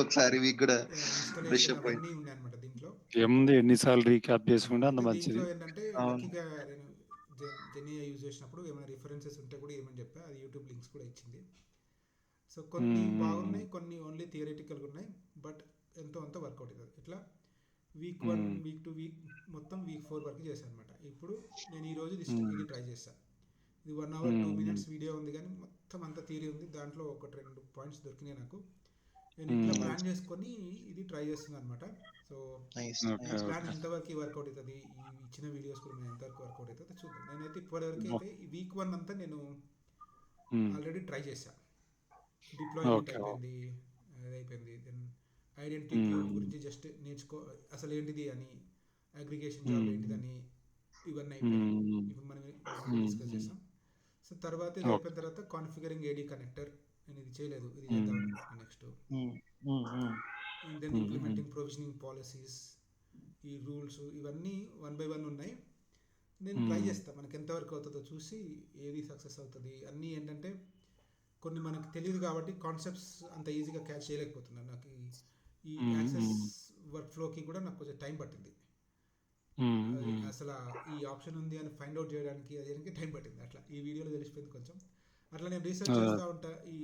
ఒకసారి మీకు కూడా బ్రష్ ఇన్స్టాలేషన్ అప్ అయ్యి. అవన్నీ ఉన్నాయి అనమాట దీంట్లో. ఏముంది, ఎన్నిసార్లు రీక్యాప్ చేసుకుంటే అంత అయితే దీంట్లో మంచిది. ఏంటంటే అవును. లక్కీగా నేను జెన్ఏఐ యూజ్ చేసినప్పుడు ఏమైనా రిఫరెన్సెస్ ఉంటే కూడా ఏమని చెప్పా, అది యూట్యూబ్ లింక్స్ కూడా ఇచ్చింది. సో కొన్ని ఉమ్, ఉమ్, బాగున్నాయి, కొన్ని ఓన్లీ థియరిటికల్గా ఉన్నాయి, బట్ ఎంతో అంత వర్కౌట్ అవుతుంది. ఇట్లా వీక్ 1, ఉమ్, వీక్ 2, మొత్తం వీక్ 4 వరకు చేశాను అనమాట. ఇప్పుడు నేను ఈరోజు ఉమ్, ఇది ట్రై చేశాను. ఇది 1 అవర్ 2 ఉమ్, మినిట్స్ వీడియో ఉంది కానీ మొత్తం అంతా థియరీ ఉంది. దాంట్లో ఒక 2 పాయింట్స్ దొరికినాయి నాకు. నేను ఇట్లా హ్మ్. ప్లాన్ చేసుకొని ఇది ట్రై చేస్తున్నాను అనమాట. So nice okay. ఈ నైస్. Plan okay. ఎంతవరకు వర్కౌట్ అవుతుంది, ఈ ఇచ్చిన వీడియోస్ కూడా మేము ఎంతవరకు వర్కౌట్ అవుతుందో చూద్దాం. నేనైతే ఇప్పటివరకు అబ్బా! అయితే ఈ వీక్ 1 అంతా నేను హ్మ్. ఆల్రెడీ ట్రై చేశా. Deployment okay. అయిపోయింది, అది అయిపోయింది. దెన్ ఐడెంటిటీ క్యూబ్ హ్మ్. గురించి జస్ట్ నేర్చుకో, అసలు ఏంటిది అని, అగ్రిగేషన్ జాబ్ హ్మ్. ఏంటిదని, ఇవన్నీ అయిపోయినాయి. హ్మ్. ఇప్పుడు మనం ఇంతకుముందు డిస్కస్ హ్మ్. చేసాం. సో తర్వాత ఇది ఓకే. అయిపోయిన తర్వాత కాన్ఫిగరింగ్ ఏడీ కనెక్టర్, నేను ఇది చేయలేదు, ఇది చేద్దాం హ్మ్. అనుకుంటున్నాను నెక్స్ట్. హ్మ్. హ్మ్. హ్మ్. దెన్ హ్మ్. హ్మ్. ఇంప్లిమెంటింగ్ ప్రొవిజనింగ్ పాలసీస్, ఈ రూల్స్ ఇవన్నీ 1 by 1 ఉన్నాయి. నేను ట్రై హ్మ్. చేస్తాను, మనకి ఎంతవరకు అవుతుందో చూసి ఏది సక్సెస్ అవుతుంది. అన్నీ ఏంటంటే కొన్ని మనకు తెలియదు కాబట్టి కాన్సెప్ట్స్ అంత ఈజీగా క్యాచ్ చేయలేకపోతున్నాను. నాకు ఈ హ్మ్. యాక్సెస్ హ్మ్. వర్క్ ఫ్లోకి కూడా నాకు కొంచెం టైం పట్టింది. హ్మ్. అది హ్మ్. అసలు ఈ ఆప్షన్ ఉంది అని ఫైండ్ అవుట్ చేయడానికి అది టైం పట్టింది. అట్లా ఈ వీడియోలో తెలిసిపోయింది కొంచెం. అట్లా నేను రీసెర్చ్ చేస్తూ ఉంటా. ఈ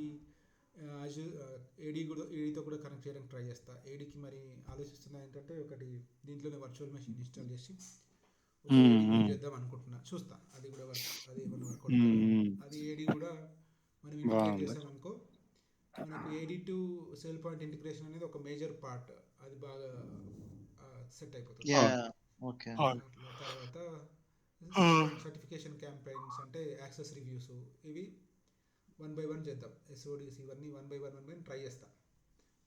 ఏడీ కూడా, ఏడీతో కూడా కనెక్ట్ చేయడానికి ట్రై చేస్తా. ఏడీకి మరి ఆలోచిస్తున్నా ఏంటంటే ఒకటి దీంట్లోనే వర్చువల్ మెషిన్ ఇన్స్టాల్ చేసి ఒక హ్మ్. ఏడీ బిల్డ్ హ్మ్. చేద్దాం అనుకుంటున్నా. చూస్తా అది కూడా అది ఏమన్నా వర్కౌట్ హ్మ్. అవుతుందో. హ్మ్. అది ఏడీ కూడా మనం ఇంటిగ్రేట్ బావుంది. చేసామనుకో, మనకు ఏడీ టు సేల్ పాయింట్ ఇంటిగ్రేషన్ అనేది ఒక మేజర్ పార్ట్. అది బాగా సెట్ అయిపోతుంది. అవును. యాహ్! ఓకే. అవును. అట్లా తర్వాత హ్మ్. సర్టిఫికేషన్ క్యాంపెయిన్స్ అంటే యాక్సెస్ రివ్యూస్, ఇవి 1 by 1 చేద్దాం. ఎస్ఓడిసి ఇవన్నీ 1 by 1 ట్రై చేస్తా.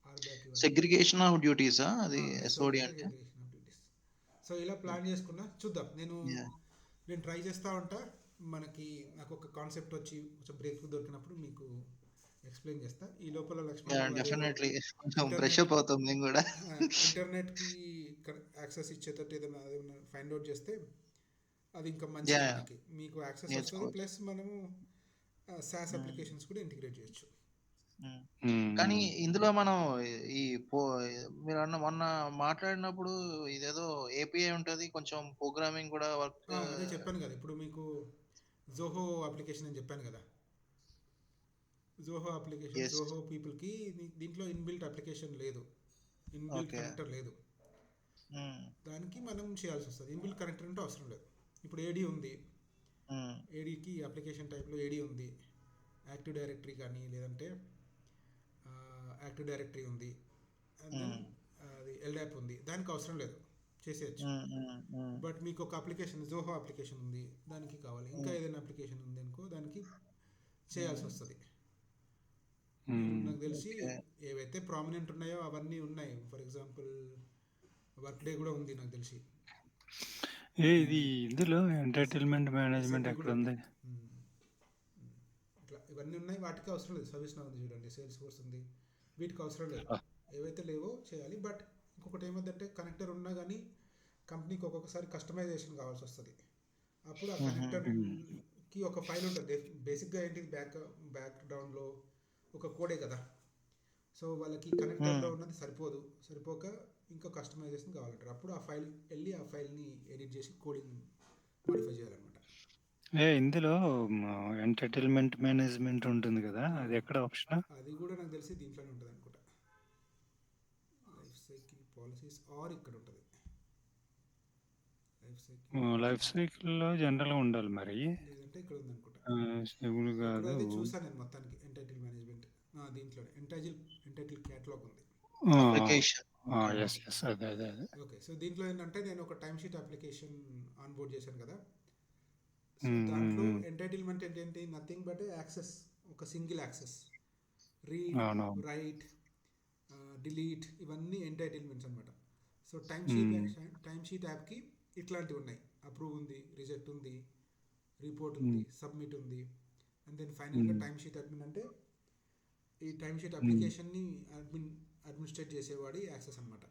ఆర్బ్యాక్ ఇవన్నీ సెగ్రిగేషన్ ఆఫ్ డ్యూటీసా అది ఎస్ఓడి ఎస్ఓడి అంటే అంటే? Segregation of duties. సో ఇలా ప్లాన్ చేసుకున్నా, చూద్దాం. యాహ్! నేను ట్రై చేస్తూ ఉంటా. మనకి నాకు ఒక కాన్సెప్ట్ వచ్చి కొంచెం బ్రేక్ దొరికినప్పుడు మీకు ఎక్స్ప్లెయిన్ చేస్తా. ఈ లోపల లక్ష్మణ్ యాహ్! అదేదో డెఫినెట్‌లీ కొంచెం బ్రష్ ఇంటర్నెట్ అప్ అవుతాం మేము గూడా. ఇంటర్నెట్కి యాక్సెస్ ఇచ్చేటట్టు ఏదైనా ఫైండ్ అవుట్ చేస్తే అది ఇంకా మంచిది యాహ్! మనకి. మీకు యాక్సెస్ వస్తుంది, నేర్చుకోవచ్చు. ప్లస్ మనము సాస్ హ్మ్. అప్లికేషన్స్ కూడా ఇంటిగ్రేట్ చేయొచ్చు. హ్మ్. కానీ హ్మ్. ఇందులో మనం ఈ పో మీరన్న మొన్న మాట్లాడినప్పుడు ఇదేదో ఏపీఐ ఉంటది. కొంచెం ప్రోగ్రామింగ్ గూడా వర్క్. అదే చెప్పాను కదా, ఇప్పుడు మీకు జోహో అప్లికేషన్ అని చెప్పాను కదా. Zoho application, yes. జోహో పీపుల్కి దీంట్లో ఇన్బిల్ట్ అప్లికేషన్ లేదు, ఇన్బిల్ట్ ఓకే. కనెక్టర్ లేదు. హ్మ్. దానికి మనం చేయాల్సి వస్తుంది. ఇన్బిల్ట్ కనెక్టర్ అంటే అవసరం లేదు. ఇప్పుడు ఏడీ ఉంది, హ్మ్. ఏడీకి అప్లికేషన్ టైప్లో ఏడీ ఉంది, యాక్టివ్ డైరెక్టరీ కానీ లేదంటే యాక్టివ్ డైరెక్టరీ ఉంది, అండ్ దెన్ హ్మ్. అది ఎల్డాప్ ఉంది. దానికి అవసరం లేదు, చేసేయచ్చు. హ్మ్. హ్మ్. హ్మ్. బట్ మీకు ఒక అప్లికేషన్ జోహో అప్లికేషన్ ఉంది, దానికి కావాలి. ఇంకా హ్మ్. ఏదైనా అప్లికేషన్ ఉంది అనుకో, దానికి చేయాల్సి హ్మ్. వస్తుంది. మీరు హ్మ్. నాకు తెలిసి ఓకే. ఏవైతే ప్రామినెంట్ ఉన్నాయో అవన్నీ ఉన్నాయి. ఫర్ ఎగ్జాంపుల్ వర్క్ డే కూడా ఉంది నాకు తెలిసి. ఇది ఇందులో ఎంటర్టైన్మెంట్ మేనేజ్మెంట్ ఎస్ఏపి కూడా ఉంది. ఎక్కడుంది? మ్మ్. ఇట్లా ఇవన్నీ ఉన్నాయి, వాటికి అవసరం లేదు. సర్వీస్ నా ఉంది చూడండి, సేల్స్ ఫోర్స్ ఉంది, వీటికి అవసరం లేదు. ఆ! ఏవైతే లేవో చేయాలి. బట్ ఇంకొకటి ఏమందంటే కనెక్టర్ ఉన్నా కానీ కంపెనీకి ఒక్కొక్కసారి కస్టమైజేషన్ కావాల్సి వస్తుంది. అప్పుడు ఆ హుహు. హ్మ్. కనెక్టర్కి ఒక ఫైల్ ఉంటుంది. బేసిక్గా ఏంటిది, బ్యాక్గ్రౌండ్లో ఒక కోడే కదా. సో వాళ్ళకి హ్మ్. కనెక్టర్లో ఉన్నది సరిపోక ఇంకా కస్టమైజేషన్ కావాలంటారు. అప్పుడు ఆ ఫైల్ వెళ్ళి ఆ ఫైల్ని ఎడిట్ చేసి కోడింగ్ మాడిఫై చేయాలన్నమాట. ఇందులో ఎంటర్టైన్మెంట్ మేనేజ్మెంట్ ఉంటుంది గదా! ఆ, అది ఎక్కడ ఆప్షను? అది కూడా నాకు తెలిసి దీంట్లోనే ఉంటుంది అనుకుంటా. లైఫ్ సైకిల్ పాలసీస్ ఆర్ ఇక్కడ ఉంటుంది. లైఫ్ సైకిల్ లైఫ్ సైకిల్‌లో జనరల్‌గా ఉండాలి మరి. లేదంటే ఇక్కడ ఉంది అనుకుంటా. శివుడు ఇక్కడ కాదు. అయితే చూసాను నేను మొత్తానికి ఎంటైటిల్ మేనేజ్మెంట్ దీంట్లోనే ఎంటైటిల్ క్యాటలాగ్ ఉంది. ఆ! అప్లికేషన్. ఆ! ఓకే. యెస్. యెస్. అదే. ఓకే, సో దీంట్లో ఏంటంటే నేను ఒక టైమ్ షీట్ అప్లికేషన్ ఆన్బోర్డ్ చేశాను కదా. సో హ్మ్. హ్మ్. దాంట్లో హ్మ్. ఎంటైటిల్మెంట్ ఏంటి, నథింగ్ బట్ యాక్సెస్, ఒక సింగిల్ యాక్సెస్. రీడ్, అవునవును. రైట్, డిలీట్, ఇవన్నీ ఎంటైటిల్మెంట్స్ అనమాట. సో హ్మ్. టైమ్ షీట్ యాప్కి ఇట్లాంటివి ఉన్నాయి. అప్రూవ్ ఉంది, రిజెక్ట్ ఉంది, రిపోర్ట్ ఉంది, హ్మ్. సబ్మిట్ ఉంది, అండ్ దెన్ ఫైనల్గా హ్మ్. టైమ్ షీట్ అడ్మిన్ అంటే ఈ టైమ్ షీట్ హ్మ్. అప్లికేషన్ని అడ్మినిస్ట్రేట్ చేసేవాడి యాక్సెస్ అనమాట.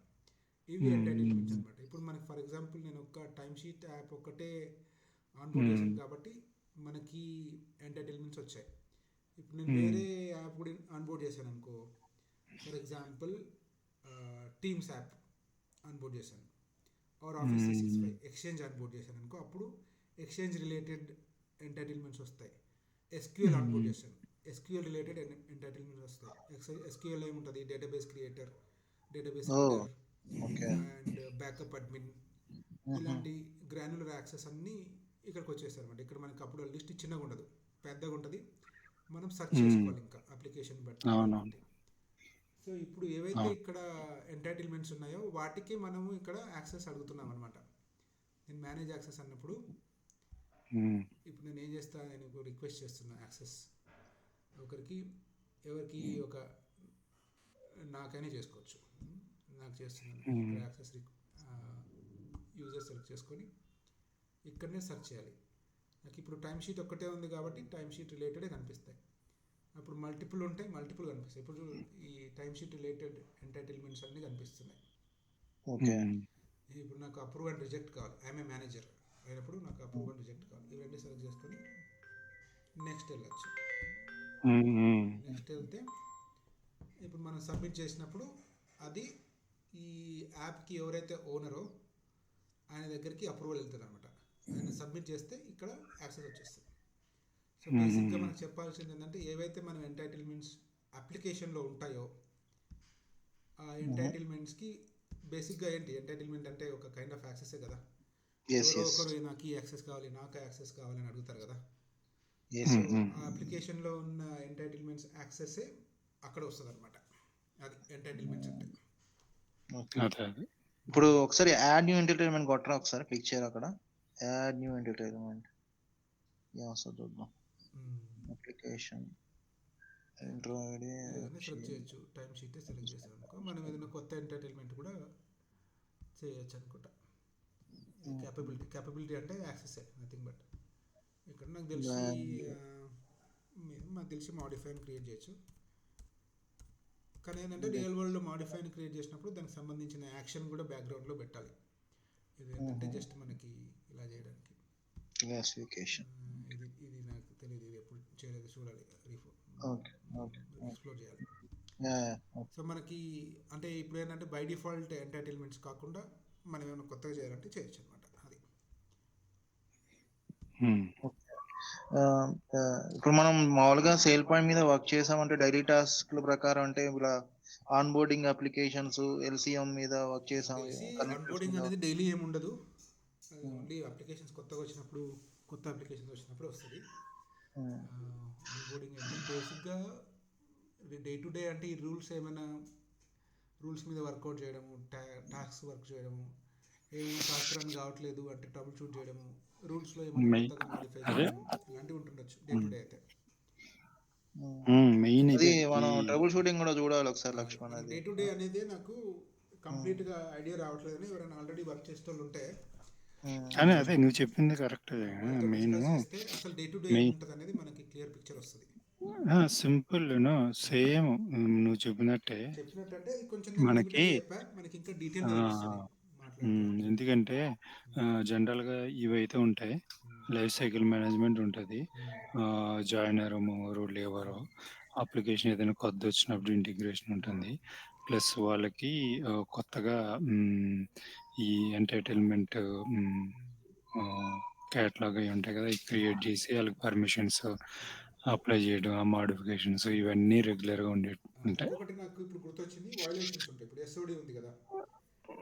ఇవి హ్మ్. ఎంటైటిల్మెంట్స్ హ్మ్. అనమాట. ఇప్పుడు మనకి ఫర్ ఎగ్జాంపుల్ నేను ఒక టైమ్ షీట్ యాప్ ఒకటే ఆన్బోర్డ్ హ్మ్. చేశాను కాబట్టి మనకి ఎంటైటిల్మెంట్స్ వచ్చాయి. ఇప్పుడు నేను హ్మ్. వేరే యాప్ కూడా ఆన్బోర్డ్ చేశాను అనుకో, for example teams app onboard చేశాను, ఆర్ ఆఫీస్ త్రీ సిక్స్ హ్మ్. ఫైవ్ ఎక్స్చేంజ్ ఆన్బోర్డ్ చేశాను అనుకో, అప్పుడు ఎక్స్చేంజ్ రిలేటెడ్ ఎంటైటిల్మెంట్స్ వస్తాయి. ఎస్క్యూఎల్ ఆన్బోర్డ్ హ్మ్. చేశాను, ఎస్క్యూఎల్ రిలేటెడ్ ఎంటైటిల్మెంట్స్ వస్తాయి. ఎస్క్యూఎల్ ఏముంటుంది, database creator, database oh! Reader, okay. And backup admin, హుహు. ఇలాంటి గ్రాన్యులర్ యాక్సెస్ అన్నీ ఇక్కడికి వచ్చేస్తాయి అనమాట. ఇక్కడ మనకి అప్పుడు లిస్ట్ చిన్నగా ఉండదు, పెద్దగా ఉంటుంది. మనం సెర్చ్ హ్మ్. చేసుకోవాలి ఇంకా అప్లికేషన్ బట్టి దాన్ని అవునవును. బట్టి. సో ఇప్పుడు ఏవైతే అవును. ఇక్కడ ఎంటైటిల్మెంట్స్ ఉన్నాయో వాటికి మనము ఇక్కడ యాక్సెస్ అడుగుతున్నాం అనమాట. నేను మేనేజ్ యాక్సెస్ అన్నప్పుడు హ్మ్. ఇప్పుడు నేను ఏం చేస్తా, నేను ఇప్పుడు రిక్వెస్ట్ చేస్తున్నా యాక్సెస్ ఒకరికి, ఎవరికి ఒక నాకైనా చేసుకోవచ్చు. నాకు చేస్తున్నాను ఇక్కడ హ్మ్. యాక్సెస్ యూజర్ సెలెక్ట్ చేసుకొని ఇక్కడనే సెర్చ్ చేయాలి. నాకు ఇప్పుడు టైం షీట్ ఒక్కటే ఉంది కాబట్టి టైం షీట్ రిలేటెడే కనిపిస్తాయి. అప్పుడు మల్టిపుల్ ఉంటాయి, మల్టిపుల్ కనిపిస్తాయి. ఇప్పుడు ఈ టైం షీట్ రిలేటెడ్ ఎంటైటిల్మెంట్స్ అన్నీ కనిపిస్తున్నాయి. ఓకే. హ్మ్. ఇప్పుడు నాకు అప్రూవ్ అండ్ రిజెక్ట్ కావాలి, ఐఎమ్ ఏ మేనేజర్ అయినప్పుడు నాకు అప్రూవ్ అండ్ రిజెక్ట్ కావాలి. ఇవన్నీ సెలెక్ట్ చేసుకొని నెక్స్ట్ వెళ్ళచ్చు. హ్మ్. హ్మ్. నెక్స్ట్ వెళ్తే ఇప్పుడు మనం సబ్మిట్ చేసినప్పుడు అది ఈ యాప్కి ఎవరైతే ఓనరో ఆయన దగ్గరికి అప్రూవల్ వెళ్తుంది అనమాట. ఆయన సబ్మిట్ చేస్తే ఇక్కడ యాక్సెస్ వచ్చేస్తుంది. సో బేసిక్గా హ్మ్. మనకు చెప్పాల్సింది ఏంటంటే ఏవైతే మనం ఎంటైటిల్మెంట్స్ అప్లికేషన్లో ఉంటాయో ఆ ఎంటైటిల్మెంట్స్కి బేసిక్గా ఏంటి, ఎంటైటిల్మెంట్ అంటే ఒక కైండ్ ఆఫ్ యాక్సెసే కదా. ఎస్ ఎవరో ఎస్ ఒకరు నాకు ఈ యాక్సెస్ కావాలి, నాకు యాక్సెస్ కావాలని అడుగుతారు కదా. ఎస్. సో హ్మ్. ఆ అప్లికేషన్లో ఉన్న ఎంటైటిల్మెంట్స్ యాక్సెసే అక్కడ వస్తుంది అనమాట. అది ఎంటైటిల్మెంట్స్ అంటే. ఓకే. అదే. అదే. ఇప్పుడు ఒకసారి యాడ్ న్యూ ఎంటర్టైన్మెంట్ కొట్టరా, ఒకసారి క్లిక్ చేయరు అక్కడ. యాడ్ న్యూ ఎంటర్టైన్మెంట్ వస్తుంది, చూద్దాం. అప్లికేషన్ ఇంట్రో ఐడి ఏదైనా సెలెక్ట్ చేయొచ్చు. టైం షీట్ సెలెక్ట్ చేసాం అనుకో, మనం ఏదైనా కొత్త ఎంటర్టైన్మెంట్ కూడా చేయొచ్చు అనుకుంటా. క్యాపబిలిటీ అంటే యాక్సెస్, నథింగ్ బట్. ఇక్కడ నాకు తెలిసి మాడిఫైని క్రియేట్ చేయొచ్చు. కానీ ఏంటంటే రియల్ వరల్డ్లో మాడిఫైని క్రియేట్ చేసినప్పుడు దానికి సంబంధించిన యాక్షన్ కూడా బ్యాక్గ్రౌండ్లో పెట్టాలి. ఇది ఏంటంటే జస్ట్ మనకి ఇలా చేయడానికి. క్లాసిఫికేషన్. ఇది నాకు తెలియదు, ఇది ఎప్పుడు చేయలేదు, చూడాలి, ఓకే ఓకే ఎక్స్ప్లోర్ చేయాలి. ఓకే. సో మనకి అంటే ఇప్పుడు ఏంటంటే బై డిఫాల్ట్ ఎంటైటిల్మెంట్స్ కాకుండా మనం ఏమైనా కొత్తగా చేయాలంటే చేయొచ్చు అనమాట. అది హ్మ్. ఇప్పుడు మనం మామూలుగా సేల్ పాయింట్ మీద వర్క్ చేసామంటే డైలీ టాస్క్ల ప్రకారం అంటే ఇలా ఆన్ బోర్డింగ్ అప్లికేషన్స్, ఎల్సిఎం మీద వర్క్ నాకు చేసాం, తెలిసి కనెక్టర్స్ ఆన్బోర్డింగ్ మీద. అనేది డైలీ ఏమి ఉండదు. ఓన్లీ అప్లికేషన్స్ కొత్తగా వచ్చినప్పుడు, కొత్త అప్లికేషన్స్ వచ్చినప్పుడు వస్తుంది. ఆన్బోర్డింగ్ అంటే బేసిక్గా డే టు డే అంటే ఈ రూల్స్ ఏమైనా రూల్స్ మీద వర్కౌట్ చేయడము, టాస్క్ వర్క్ చేయడము, ఏమైనా టాస్క్ రన్ కావట్లేదు అంటే ట్రబుల్ షూట్ చేయడము, రూల్స్లో ఏమైనా మెయిన్ కొత్తగా మాడిఫై అదే. చేయడము, ఇలాంటివి ఉంటుండొచ్చు డే టు డే అయితే. మెయిన్ అది ఇదే. ఈ మనం ట్రబుల్ షూటింగ్ కూడా చూడాలి ఒకసారి, అది లక్ష్మణ్. మనకి అది డే టు డే అనేది నాకు కంప్లీట్గా ఐడియా రావట్లేదని ఎవరైనా ఆల్రెడీ వర్క్ చేసేటోళ్ళు ఉంటే కానీ అదే నువ్వు చెప్పింది కరెక్ట్. వాళ్ళతో మెయిన్ డిస్కస్ చేస్తే అసలు డే టు డే మెయిన్ ఏముంటుంది అనేది మనకి క్లియర్ పిక్చర్ వస్తుంది. సింపుల్ సేమ్ నువ్వు చెప్పినట్టే చెప్పినట్టంటే ఇది కొంచెం నేను మనకి. లిమిటెడ్గా చెప్పా, మనకి ఇంకా డీటెయిల్గా తెలుస్తుంది మాట్లాడితే. ఎందుకంటే జనరల్గా ఇవైతే ఉంటాయి. లైఫ్ సైకిల్ మేనేజ్మెంట్ ఉంటుంది, జాయినరు, లేబరు, అప్లికేషన్ ఏదైనా కొత్త వచ్చినప్పుడు ఇంటిగ్రేషన్ ఉంటుంది. ప్లస్ వాళ్ళకి కొత్తగా ఈ ఎంటర్టైన్మెంట్ క్యాట్లాగ్ అవి ఉంటాయి కదా, ఇవి క్రియేట్ చేసి వాళ్ళకి పర్మిషన్స్ అప్లై చేయడం, ఆ మాడిఫికేషన్స్ ఇవన్నీ రెగ్యులర్గా ఉంటాయి. ఇంకొకటి నాకు ఇప్పుడు గుర్తొచ్చింది, వైలేషన్స్ ఉంటాయి. ఇప్పుడు ఎస్ఓడి ఉంది కదా,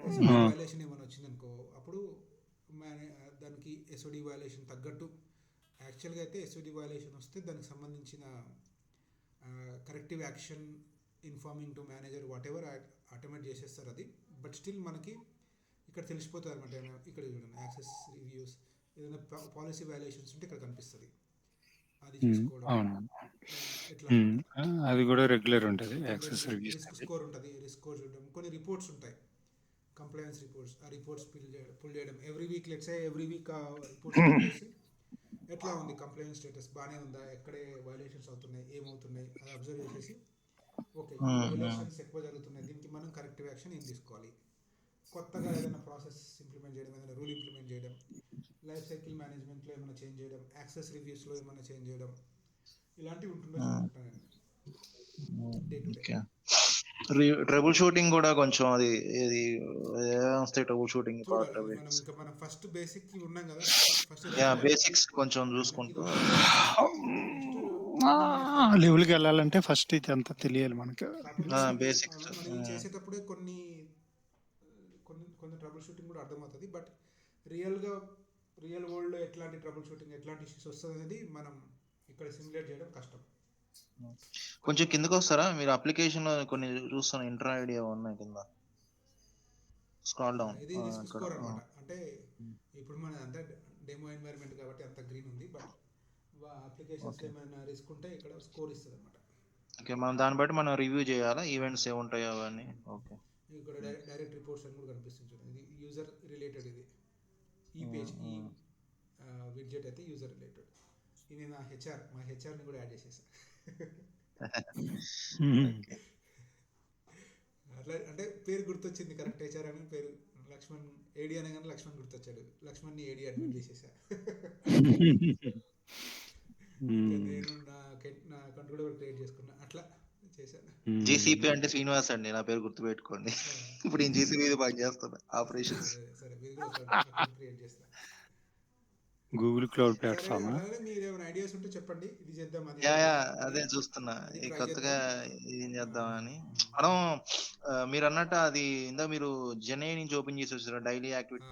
ఎస్ఓడి ఆ, వైలేషన్ ఏమైనా వచ్చిందనుకో అప్పుడు దానికి ఎస్ఓడి వైలేషన్ తగ్గట్టు, యాక్చువల్గా అయితే ఎస్ఓడి వైలేషన్ వస్తే దానికి సంబంధించిన corrective action informing to manager what ever automate చేసేస్తారు అది. బట్ స్టిల్ మనకి ఇక్కడ తెలిసిపోతుంది అనమాట. ఇక్కడ చూడండి యాక్సెస్ రివ్యూస్, ఏదైనా పాలసీ వైలేషన్స్ ఉంటే ఇక్కడ కనిపిస్తుంది, అది చూసుకోవడం అవును. ఎట్లా అనమాట. అది కూడా రెగ్యులర్ ఉంటుంది మొత్తం యాక్సెస్ రివ్యూస్ రిస్క్ అది. స్కోర్ ఉంటుంది, రిస్క్ స్కోర్ చూడడం, కొన్ని రిపోర్ట్స్ ఉంటాయి, కంప్లైన్స్ రిపోర్ట్స్. ఆ రిపోర్ట్స్ పుల్ చేయడం ఎవ్రీ వీక్, ఎవ్రీ వీక్ ఆ రిపోర్ట్స్ పుల్ చేసి ఎట్లా ఉంది కంప్లైంట్ స్టేటస్, బాగానే ఉందా, ఎక్కడే వైలేషన్స్ అవుతున్నాయి, ఏమవుతున్నాయి అది అబ్జర్వ్ చేసేసి ఓకే ఈ వైలేషన్స్ ఎక్కువ జరుగుతున్నాయి, దీనికి మనం కరెక్టివ్ యాక్షన్ ఏం తీసుకోవాలి, కొత్తగా ఏదైనా ప్రాసెస్ ఇంప్లిమెంట్ చేయడం, ఏదైనా రూల్ ఇంప్లిమెంట్ చేయడం, లైఫ్ సైకిల్ మేనేజ్మెంట్లో ఏమైనా చేంజ్ చేయడం, యాక్సెస్ రివ్యూస్లో ఏమైనా చేంజ్ చేయడం, ఇలాంటివి ఉంటుండొచ్చు అనుకుంటాను నేను day to day. Okay. Trouble shooting కూడా కొంచెం అది ఇది వస్తాయి, ట్రబుల్ షూటింగ్ పార్ట్ చూడాలి అవి. మనం ఫస్ట్ బేసిక్ ఉన్నాం కదా, ఫస్ట్ యా, రావాలి. బేసిక్స్ కొంచెం మనకి ఇది చూసుకుంటూ. వస్తుంది, నెక్స్ట్ కొన్ని మనకి లెవెల్కి వెళ్ళాలంటే ఫస్ట్ ఇది అంతా తెలియాలి మనకి. కాకపోతే బేసిక్స్. మనం ఇది చేసేటప్పుడే కొన్ని కొన్ని ట్రబుల్ షూటింగ్ కూడా అర్థమవుతుంది. బట్ రియల్ వరల్డ్లో ఎట్లాంటి ట్రబుల్ షూటింగ్, ఎట్లాంటి ఇష్యూస్ వస్తుంది అనేది మనం ఇక్కడ సిమ్యులేట్ చేయడం కష్టం. కొంచెం కిందకి వస్తారా మీరు? అప్లికేషన్ లో కొన్ని చూస్తాను, ఇంటర్ ఐడియా ఉన్నాయి కింద. స్క్రాల్ డౌన్ ఇది రిస్క్ ఇక్కడ. స్కోర్ అనమాట. అంటే ఇప్పుడు మన అంతా డెమో ఎన్వైర్న్మెంట్ కాబట్టి అంత గ్రీన్ ఉంది, బట్ అప్లికేషన్స్ ఓకే. ఏమైనా రిస్క్ ఉంటే ఇక్కడ స్కోర్ ఇస్తుంది అనమాట. ఓకే, మనం దాన్ని బట్టి మనం రివ్యూ చేయాలా, ఈవెంట్స్ ఏముంటాయో అవన్నీ. ఓకే. ఇక్కడ డైరెక్ట్ రిపోర్ట్స్ అని కూడా కనిపిస్తుంది చూడండి. ఇది యూజర్ రిలేటెడ్. ఇది ఈ పేజ్ ఈ విడ్జెట్ అయితే యూజర్ రిలేటెడ్. ఇది నా హెచ్ఆర్, మా హెచ్ఆర్ని కూడా యాడ్ చేసేసా. ఓకే. అట్లా అంటే పేరు గుర్తొచ్చింది కరెక్ట్, హెచ్ఆర్ అని పేరు. లక్ష్మణ్ ఏడి అనగానే లక్ష్మణ్ గుర్తొచ్చాడు. లక్ష్మణ్ని ఏడి అడ్మిట్ చేసేసా. ఇంకా నేను నా కంట్రోల్ కూడా క్రియేట్ చేసుకున్నా, అట్లా చేశాను. జీసీపీ అంటే శ్రీనివాస్ అండి, నా పేరు గుర్తు పెట్టుకోండి. ఇప్పుడు నేను జీసీపీ పని చేస్తాను ఆపరేషన్స్. సరే మీరు కూడా అకౌంట్ క్రియేట్ చేస్తా. గూగుల్ క్లౌడ్ సరే, ప్లాట్ఫామ్. అలానే మీరు ఏమైనా ఐడియాస్ ఉంటే చెప్పండి, ఇది చేద్దాం అది యా చేద్దాం. అదే చూస్తున్నా అది ఈ ట్రై కొత్తగా చేద్దాం. ఏం చేద్దామని. మనం మీరు అన్నట్టు అది ఇందా మీరు జెన్ఏ నుంచి ఓపెన్ చేసి వచ్చారు డైలీ యాక్టివిటీ.